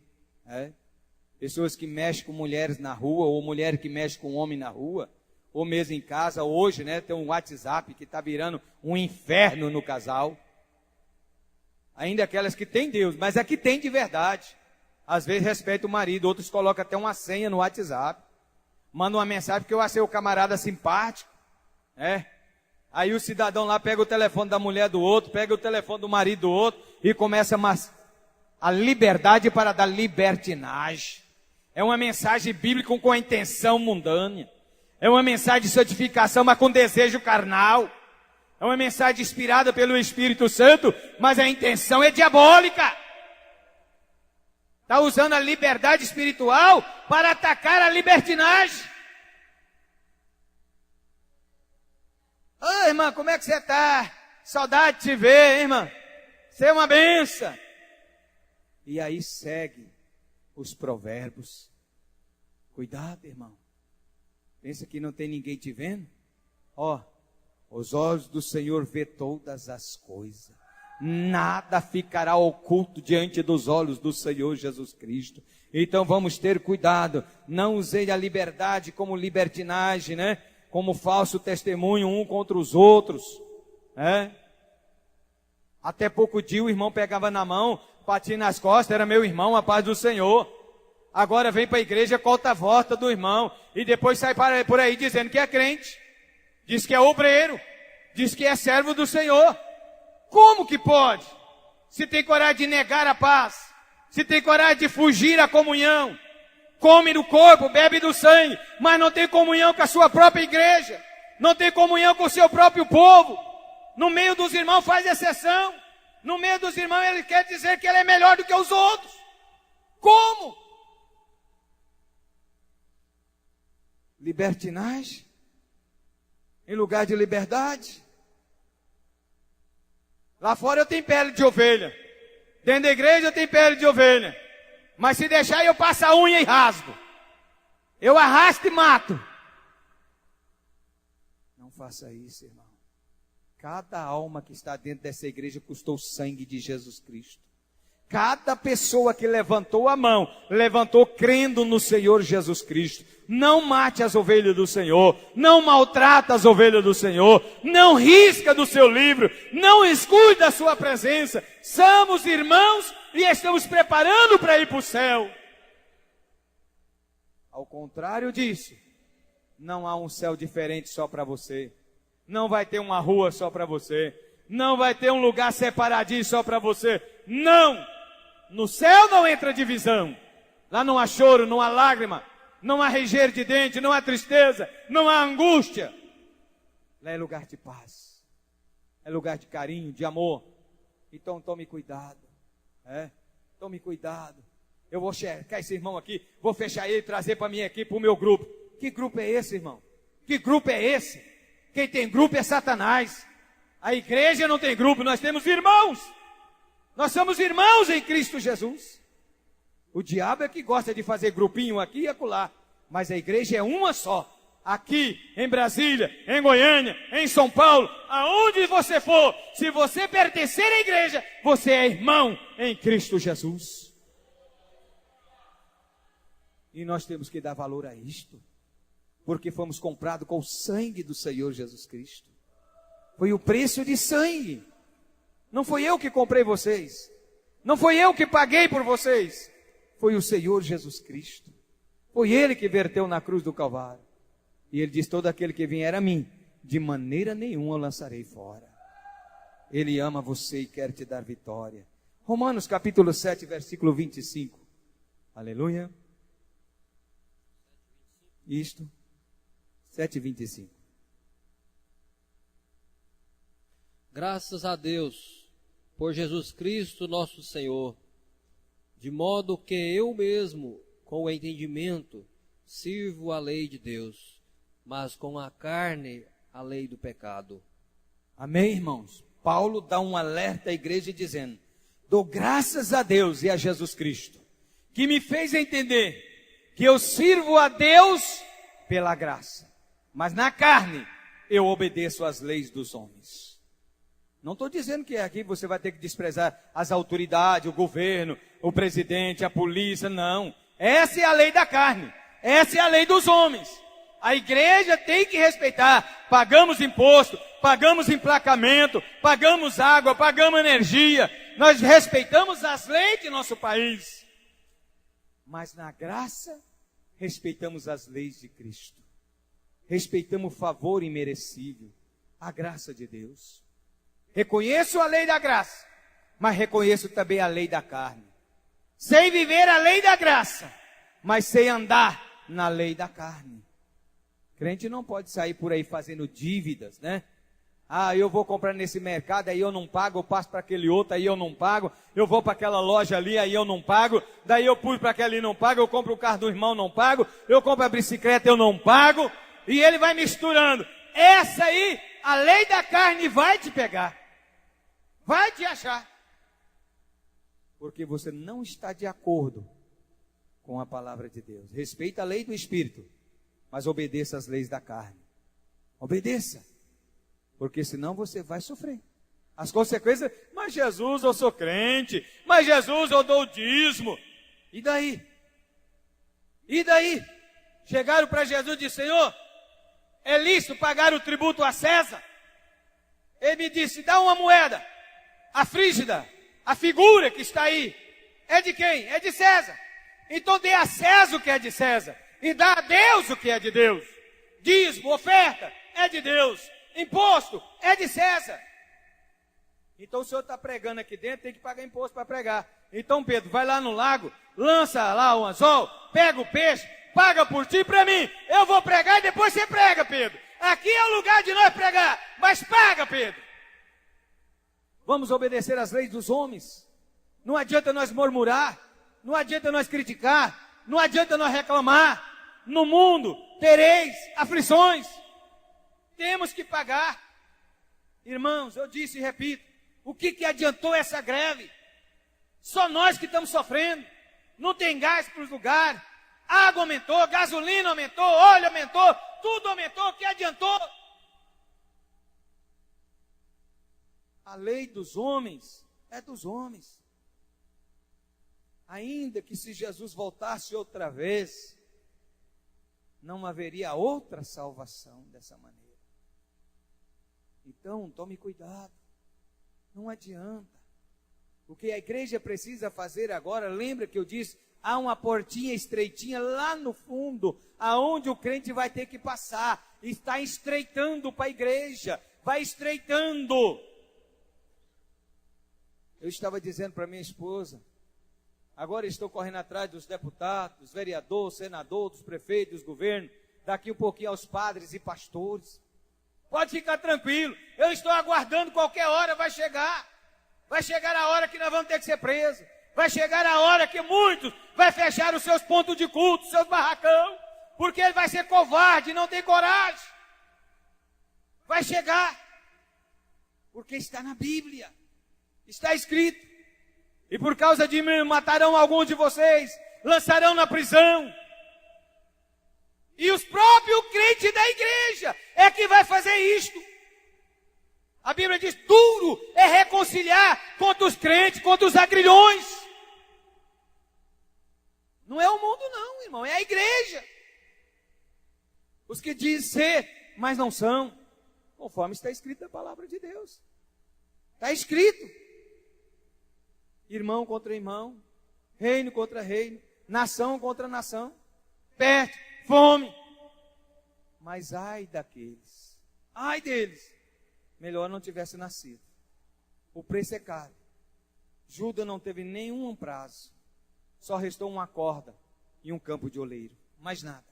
Pessoas que mexem com mulheres na rua, ou mulher que mexe com homem na rua, ou mesmo em casa. Hoje, tem um WhatsApp que está virando um inferno no casal. Ainda aquelas que têm Deus, mas aqui tem de verdade. Às vezes respeita o marido, outros colocam até uma senha no WhatsApp. Manda uma mensagem porque eu achei o camarada simpático. Aí o cidadão lá pega o telefone da mulher do outro, pega o telefone do marido do outro e começa a liberdade para dar libertinagem. É uma mensagem bíblica com a intenção mundana. É uma mensagem de santificação, mas com desejo carnal. É uma mensagem inspirada pelo Espírito Santo, mas a intenção é diabólica. Está usando a liberdade espiritual para atacar a libertinagem. Ô, irmã, como é que você está? Saudade de te ver, hein, irmã. Você é uma benção. E aí segue os provérbios. Cuidado, irmão. Pensa que não tem ninguém te vendo? Os olhos do Senhor vê todas as coisas. Nada ficará oculto diante dos olhos do Senhor Jesus Cristo. Então vamos ter cuidado. Não usei a liberdade como libertinagem, como falso testemunho um contra os outros. Até pouco dia o irmão pegava na mão, batia nas costas, era meu irmão, a paz do Senhor. Agora vem para a igreja, corta a volta do irmão, e depois sai por aí dizendo que é crente, diz que é obreiro, diz que é servo do Senhor. Como que pode? Se tem coragem de negar a paz, se tem coragem de fugir à comunhão, come do corpo, bebe do sangue, mas não tem comunhão com a sua própria igreja, não tem comunhão com o seu próprio povo. No meio dos irmãos faz exceção, no meio dos irmãos ele quer dizer que ele é melhor do que os outros. Como? Libertinagem em lugar de liberdade. Lá fora eu tenho pele de ovelha, dentro da igreja eu tenho pele de ovelha, mas se deixar eu passo a unha e rasgo, eu arrasto e mato. Não faça isso, irmão. Cada alma que está dentro dessa igreja custou o sangue de Jesus Cristo. Cada pessoa que levantou a mão, levantou crendo no Senhor Jesus Cristo. Não mate as ovelhas do Senhor, não maltrata as ovelhas do Senhor, não risca do seu livro, não exclui da sua presença. Somos irmãos e estamos preparando para ir para o céu. Ao contrário disso, não há um céu diferente só para você. Não vai ter uma rua só para você. Não vai ter um lugar separadinho só para você. Não! No céu não entra divisão. Lá não há choro, não há lágrima, não há ranger de dente, não há tristeza, não há angústia. Lá é lugar de paz. É lugar de carinho, de amor. Então tome cuidado. Tome cuidado. Eu vou checar esse irmão aqui, vou fechar ele e trazer para mim aqui, para o meu grupo. Que grupo é esse, irmão? Que grupo é esse? Quem tem grupo é Satanás. A igreja não tem grupo, nós temos irmãos. Nós somos irmãos em Cristo Jesus. O diabo é que gosta de fazer grupinho aqui e acolá. Mas a igreja é uma só. Aqui, em Brasília, em Goiânia, em São Paulo, aonde você for, se você pertencer à igreja, você é irmão em Cristo Jesus. E nós temos que dar valor a isto. Porque fomos comprados com o sangue do Senhor Jesus Cristo. Foi o preço de sangue. Não foi eu que comprei vocês. Não foi eu que paguei por vocês. Foi o Senhor Jesus Cristo. Foi Ele que verteu na cruz do Calvário. E Ele diz, todo aquele que vier a mim, de maneira nenhuma eu lançarei fora. Ele ama você e quer te dar vitória. Romanos capítulo 7, versículo 25. Aleluia. Isto, 7:25. Graças a Deus, por Jesus Cristo nosso Senhor, de modo que eu mesmo, com o entendimento, sirvo a lei de Deus, mas com a carne, a lei do pecado. Amém, irmãos? Paulo dá um alerta à igreja dizendo, dou graças a Deus e a Jesus Cristo, que me fez entender que eu sirvo a Deus pela graça, mas na carne eu obedeço às leis dos homens. Não estou dizendo que aqui você vai ter que desprezar as autoridades, o governo, o presidente, a polícia, não. Essa é a lei da carne, essa é a lei dos homens. A igreja tem que respeitar, pagamos imposto, pagamos emplacamento, pagamos água, pagamos energia, nós respeitamos as leis de nosso país. Mas na graça, respeitamos as leis de Cristo. Respeitamos o favor imerecível, a graça de Deus. Reconheço a lei da graça, mas reconheço também a lei da carne. Sei viver a lei da graça, mas sei andar na lei da carne. Crente não pode sair por aí fazendo dívidas, né? Ah, eu vou comprar nesse mercado, aí eu não pago, eu passo para aquele outro, aí eu não pago, eu vou para aquela loja ali, aí eu não pago, daí eu pulo para aquela ali, não pago, eu compro o carro do irmão, não pago, eu compro a bicicleta, eu não pago, e ele vai misturando. Essa aí, a lei da carne vai te pegar, vai te achar, porque você não está de acordo com a palavra de Deus. Respeita a lei do Espírito, mas obedeça às leis da carne. Obedeça. Porque senão você vai sofrer as consequências. Mas Jesus, eu sou crente. Mas Jesus, eu dou o dízimo. E daí? E daí? Chegaram para Jesus e disseram, Senhor, é lícito pagar o tributo a César? Ele me disse, dá uma moeda. A frígida, a figura que está aí, é de quem? É de César. Então dê a César o que é de César. E dá a Deus o que é de Deus. Dízimo, oferta, é de Deus. Imposto é de César. Então o senhor está pregando aqui dentro, tem que pagar imposto para pregar. Então Pedro, vai lá no lago, lança lá o anzol, pega o peixe, paga por ti e para mim. Eu vou pregar e depois você prega, Pedro. Aqui é o lugar de nós pregar, mas paga, Pedro. Vamos obedecer às leis dos homens. Não adianta nós murmurar, não adianta nós criticar, não adianta nós reclamar. No mundo tereis aflições. Temos que pagar. Irmãos, eu disse e repito, o que adiantou essa greve? Só nós que estamos sofrendo. Não tem gás para os lugares. Água aumentou, gasolina aumentou, óleo aumentou, tudo aumentou. O que adiantou? A lei dos homens é dos homens. Ainda que se Jesus voltasse outra vez, não haveria outra salvação dessa maneira. Então, tome cuidado. Não adianta. O que a igreja precisa fazer agora, lembra que eu disse, há uma portinha estreitinha lá no fundo, aonde o crente vai ter que passar. Está estreitando para a igreja, vai estreitando. Eu estava dizendo para minha esposa, agora estou correndo atrás dos deputados, dos vereadores, senadores, dos prefeitos, dos governos, daqui um pouquinho aos padres e pastores. Pode ficar tranquilo, eu estou aguardando, qualquer hora vai chegar. Vai chegar a hora que nós vamos ter que ser presos. Vai chegar a hora que muitos vai fechar os seus pontos de culto, seus barracão, porque ele vai ser covarde, não tem coragem. Vai chegar, porque está na Bíblia, está escrito. E por causa de mim matarão alguns de vocês, lançarão na prisão. E os próprios crentes da igreja é que vai fazer isto. A Bíblia diz, duro é reconciliar contra os crentes, contra os agrilhões. Não é o mundo não, irmão, é a igreja. Os que dizem ser, mas não são, conforme está escrito na palavra de Deus. Está escrito. Irmão contra irmão, reino contra reino, nação contra nação. peste, fome. Mas ai daqueles, ai deles, melhor não tivesse nascido. O preço é caro. Judas não teve nenhum prazo. Só restou uma corda e um campo de oleiro. Mais nada.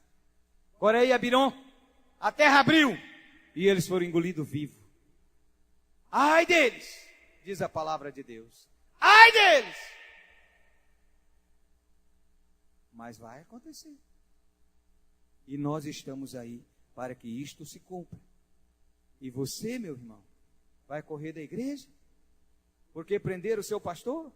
Coré e Abirom, a terra abriu e eles foram engolidos vivos. Ai deles, diz a palavra de Deus. Ai deles! Mas vai acontecer. E nós estamos aí para que isto se cumpra. E você, meu irmão, vai correr da igreja? Porque prenderam o seu pastor?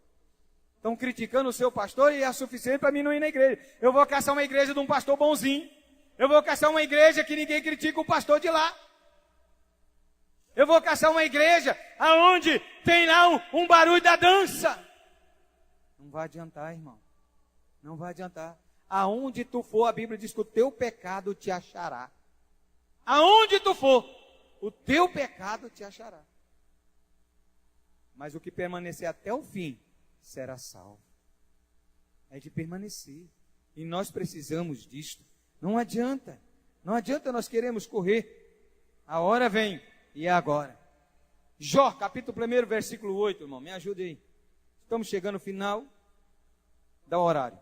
Estão criticando o seu pastor e é suficiente para mim não ir na igreja. Eu vou caçar uma igreja de um pastor bonzinho. Eu vou caçar uma igreja que ninguém critica o pastor de lá. Eu vou caçar uma igreja aonde tem lá um barulho da dança. Não vai adiantar, irmão. Não vai adiantar. Aonde tu for, a Bíblia diz que o teu pecado te achará. Aonde tu for, o teu pecado te achará. Mas o que permanecer até o fim será salvo. É de permanecer. E nós precisamos disto. Não adianta. Não adianta nós queremos correr. A hora vem e é agora. Jó, capítulo 1, versículo 8, irmão. Me ajude aí. Estamos chegando no final do horário.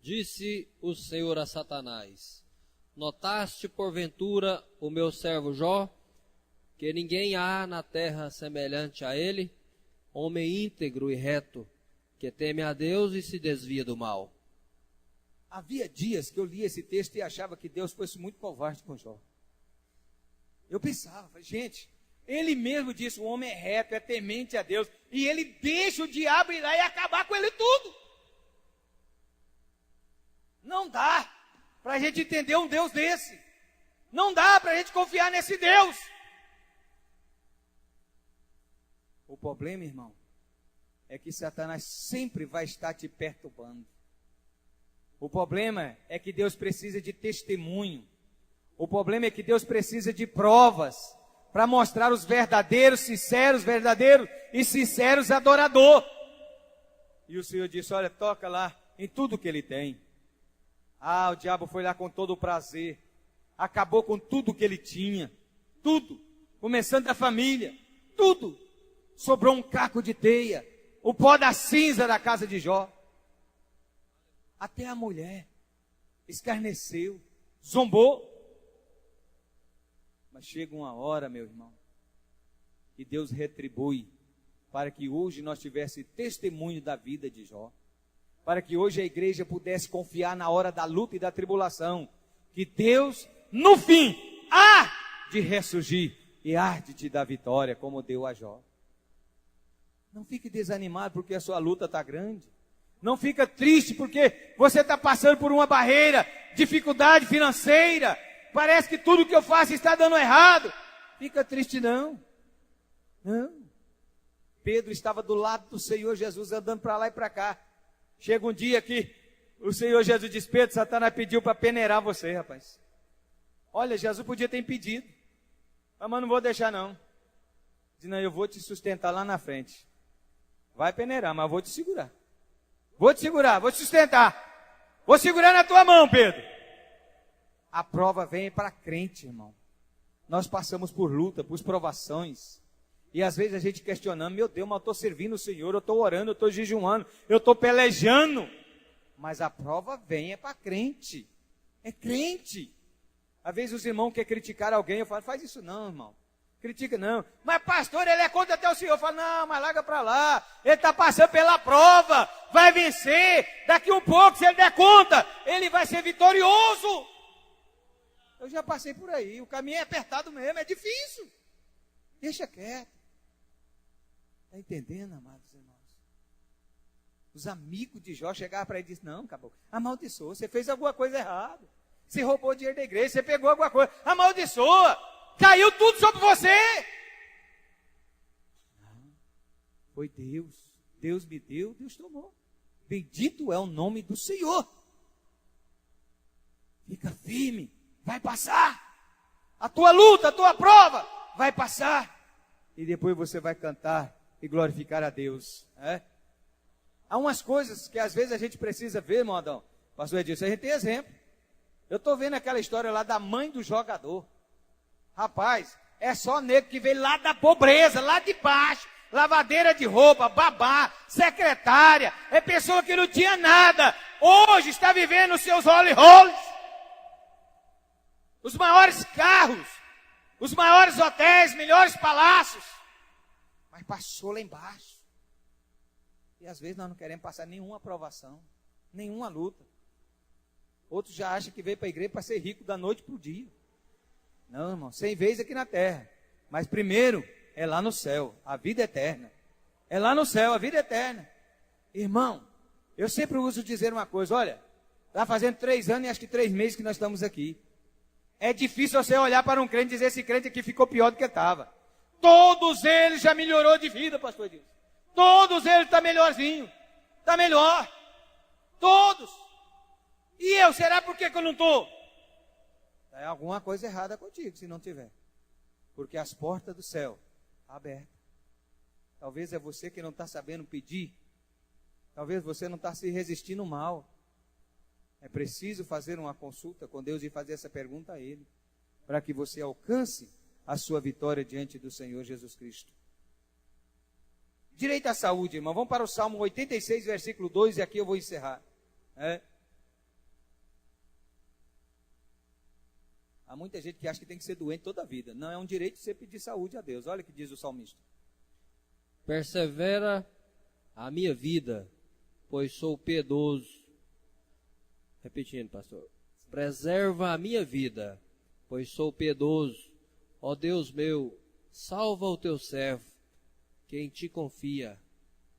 Disse o Senhor a Satanás: notaste porventura o meu servo Jó, que ninguém há na terra semelhante a ele, homem íntegro e reto, que teme a Deus e se desvia do mal. Havia dias que eu lia esse texto e achava que Deus fosse muito covarde com Jó. Eu pensava, gente, ele mesmo disse, o homem é reto, é temente a Deus, e ele deixa o diabo ir lá e acabar com ele tudo. Não dá para a gente entender um Deus desse. Não dá para a gente confiar nesse Deus. O problema, irmão, é que Satanás sempre vai estar te perturbando. O problema é que Deus precisa de testemunho. O problema é que Deus precisa de provas para mostrar os verdadeiros e sinceros adoradores. E o Senhor disse, olha, toca lá em tudo que ele tem. Ah, o diabo foi lá com todo o prazer. Acabou com tudo que ele tinha. Tudo. Começando da família. Tudo. Sobrou um caco de teia. O pó da cinza da casa de Jó. Até a mulher escarneceu, zombou. Mas chega uma hora, meu irmão, que Deus retribui para que hoje nós tivéssemos testemunho da vida de Jó. Para que hoje a igreja pudesse confiar na hora da luta e da tribulação. Que Deus, no fim, há de ressurgir e há de te dar vitória, como deu a Jó. Não fique desanimado porque a sua luta está grande. Não fica triste porque você está passando por uma barreira, dificuldade financeira. Parece que tudo que eu faço está dando errado. Fica triste não. Não. Pedro estava do lado do Senhor Jesus andando para lá e para cá. Chega um dia que o Senhor Jesus diz, Pedro, Satanás pediu para peneirar você, rapaz. Olha, Jesus podia ter impedido. Mas não vou deixar não. Diz, não, eu vou te sustentar lá na frente. Vai peneirar, mas eu vou te segurar. Vou te segurar, vou te sustentar. Vou segurar na tua mão, Pedro. A prova vem para crente, irmão. Nós passamos por luta, por provações. E às vezes a gente questionando, meu Deus, mas eu estou servindo o Senhor, eu estou orando, eu estou jejuando, eu estou pelejando. Mas a prova vem para crente. É crente. Às vezes os irmãos querem criticar alguém, eu falo, faz isso não, irmão. Critica não. Mas pastor, ele é contra até o Senhor. Eu falo, não, mas larga para lá. Ele está passando pela prova. Vai vencer. Daqui um pouco, se ele der conta, ele vai ser vitorioso. Eu já passei por aí. O caminho é apertado mesmo, é difícil. Deixa quieto. Está entendendo, amados irmãos? Os amigos de Jó chegaram para ele e disseram, não, acabou. Amaldiçoa, você fez alguma coisa errada. Você roubou dinheiro da igreja, você pegou alguma coisa. Amaldiçoa. Caiu tudo sobre você. Não, foi Deus. Deus me deu, Deus tomou. Bendito é o nome do Senhor. Fica firme, vai passar. A tua luta, a tua prova, vai passar. E depois você vai cantar e glorificar a Deus. Há umas coisas que às vezes a gente precisa ver, irmão Adão. Pastor Edilson, a gente tem exemplo. Eu estou vendo aquela história lá da mãe do jogador. Rapaz, é só nego que veio lá da pobreza, lá de baixo. Lavadeira de roupa, babá, secretária. É pessoa que não tinha nada. Hoje está vivendo os seus Rolls. Os maiores carros. Os maiores hotéis, melhores palácios. Mas passou lá embaixo. E às vezes nós não queremos passar nenhuma aprovação, nenhuma luta. Outros já acham que veio para a igreja para ser rico da noite para o dia. Não, irmão, 100 vezes aqui na terra. Mas primeiro é lá no céu, a vida eterna. É lá no céu, a vida eterna. Irmão, eu sempre uso dizer uma coisa, olha, está fazendo 3 anos e acho que 3 meses que nós estamos aqui. É difícil você olhar para um crente e dizer, esse crente aqui ficou pior do que estava. Todos eles já melhorou de vida, pastor Edilson. Todos eles estão melhorzinho. Está melhor. Todos. E eu, será por que eu não estou? É alguma coisa errada contigo, se não tiver. Porque as portas do céu estão abertas. Talvez é você que não está sabendo pedir. Talvez você não está se resistindo mal. É preciso fazer uma consulta com Deus e fazer essa pergunta a Ele. Para que você alcance a sua vitória diante do Senhor Jesus Cristo. Direito à saúde, irmão. Vamos para o Salmo 86, versículo 2, e aqui eu vou encerrar. Há muita gente que acha que tem que ser doente toda a vida. Não, é um direito você pedir saúde a Deus. Olha o que diz o salmista. Persevera a minha vida, pois sou piedoso. Repetindo, pastor. Preserva a minha vida, pois sou piedoso. Ó Deus meu, salva o teu servo, que em ti confia.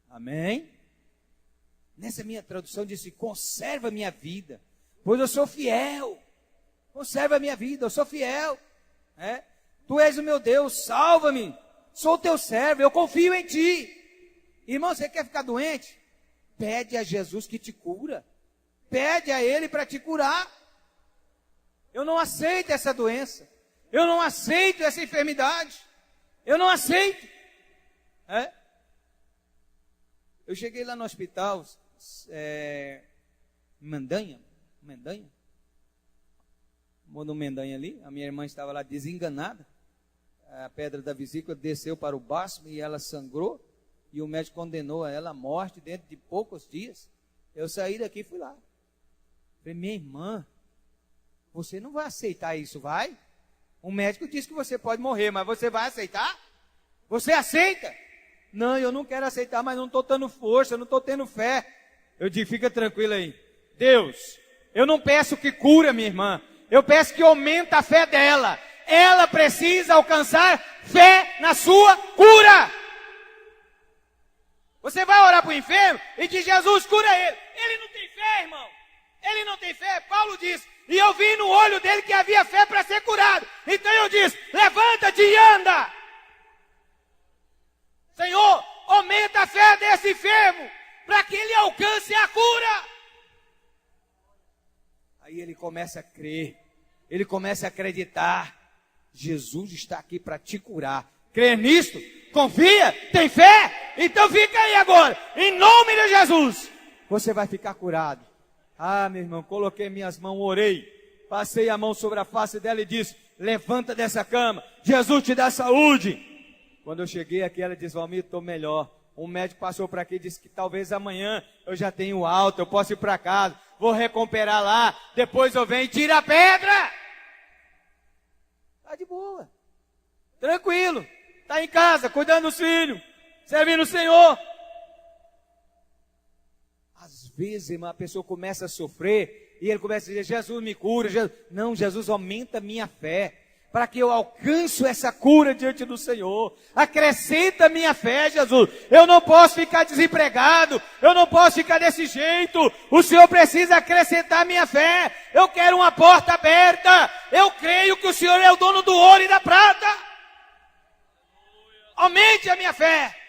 Amém? Nessa minha tradução disse, conserva a minha vida, pois eu sou fiel. Conserva a minha vida, eu sou fiel. Tu és o meu Deus, salva-me. Sou teu servo, eu confio em ti. Irmão, você quer ficar doente? Pede a Jesus que te cura. Pede a Ele para te curar. Eu não aceito essa doença. Eu não aceito essa enfermidade. Eu não aceito. Eu cheguei lá no hospital, Mendanha, no Mendanha ali, a minha irmã estava lá desenganada, a pedra da vesícula desceu para o baço e ela sangrou, e o médico condenou a ela à morte dentro de poucos dias. Eu saí daqui e fui lá. Falei, minha irmã, você não vai aceitar isso, vai? O médico disse que você pode morrer, mas você vai aceitar? Você aceita? Não, eu não quero aceitar, mas não estou dando força, não estou tendo fé. Eu digo, fica tranquilo aí. Deus, eu não peço que cura minha irmã. Eu peço que aumenta a fé dela. Ela precisa alcançar fé na sua cura. Você vai orar para o enfermo e diz, Jesus, cura ele. Ele não tem fé, irmão. Ele não tem fé. Paulo diz, e eu vi no olho dele que havia fé para ser curado. Então eu disse, levanta-te e anda. Senhor, aumenta a fé desse enfermo para que ele alcance a cura. Aí ele começa a crer, ele começa a acreditar. Jesus está aqui para te curar. Crê nisto? Confia? Tem fé? Então fica aí agora. Em nome de Jesus, você vai ficar curado. Ah, meu irmão, coloquei minhas mãos, orei. Passei a mão sobre a face dela e disse, levanta dessa cama. Jesus te dá saúde. Quando eu cheguei aqui, ela disse, Valmir, estou melhor. Um médico passou por aqui e disse que talvez amanhã eu já tenho alta, eu posso ir para casa. Vou recuperar lá. Depois eu venho e tiro a pedra. Está de boa. Tranquilo. Está em casa, cuidando dos filhos. Servindo o Senhor. Às vezes, irmã, a pessoa começa a sofrer e ele começa a dizer, Jesus me cura. Jesus... Não, Jesus aumenta a minha fé, para que eu alcance essa cura diante do Senhor. Acrescenta a minha fé, Jesus. Eu não posso ficar desempregado. Eu não posso ficar desse jeito. O Senhor precisa acrescentar a minha fé. Eu quero uma porta aberta. Eu creio que o Senhor é o dono do ouro e da prata. Aumente a minha fé.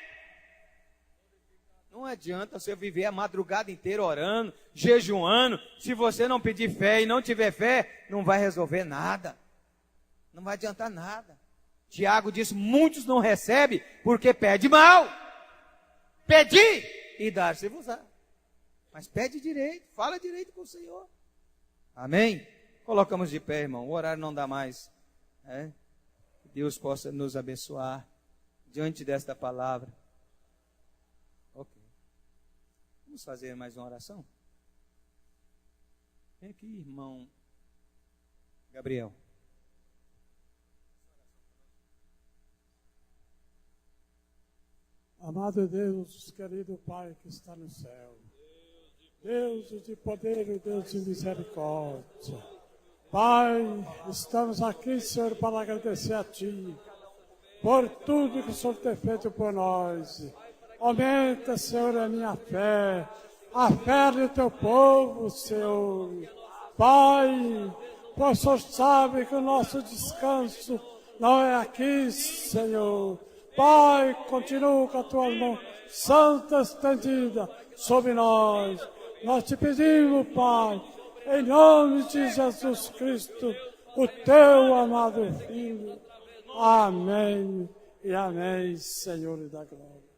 Não adianta você viver a madrugada inteira orando, jejuando. Se você não pedir fé e não tiver fé, não vai resolver nada. Não vai adiantar nada. Tiago disse, muitos não recebem porque pede mal. Pedi e dar-se-vos-á. Mas pede direito, fala direito com o Senhor. Amém? Colocamos de pé, irmão. O horário não dá mais. Que Deus possa nos abençoar diante desta palavra. Ok. Vamos fazer mais uma oração? Vem aqui, irmão Gabriel. Amado Deus, querido Pai que está no céu, Deus de poder e Deus de misericórdia. Pai, estamos aqui, Senhor, para agradecer a Ti por tudo que o Senhor tem feito por nós. Aumenta, Senhor, a minha fé, a fé do Teu povo, Senhor. Pai, pois o Senhor sabe que o nosso descanso não é aqui, Senhor. Pai, continua com a Tua mão santa estendida sobre nós. Nós te pedimos, Pai, em nome de Jesus Cristo, o Teu amado Filho. Amém e amém, Senhor da glória.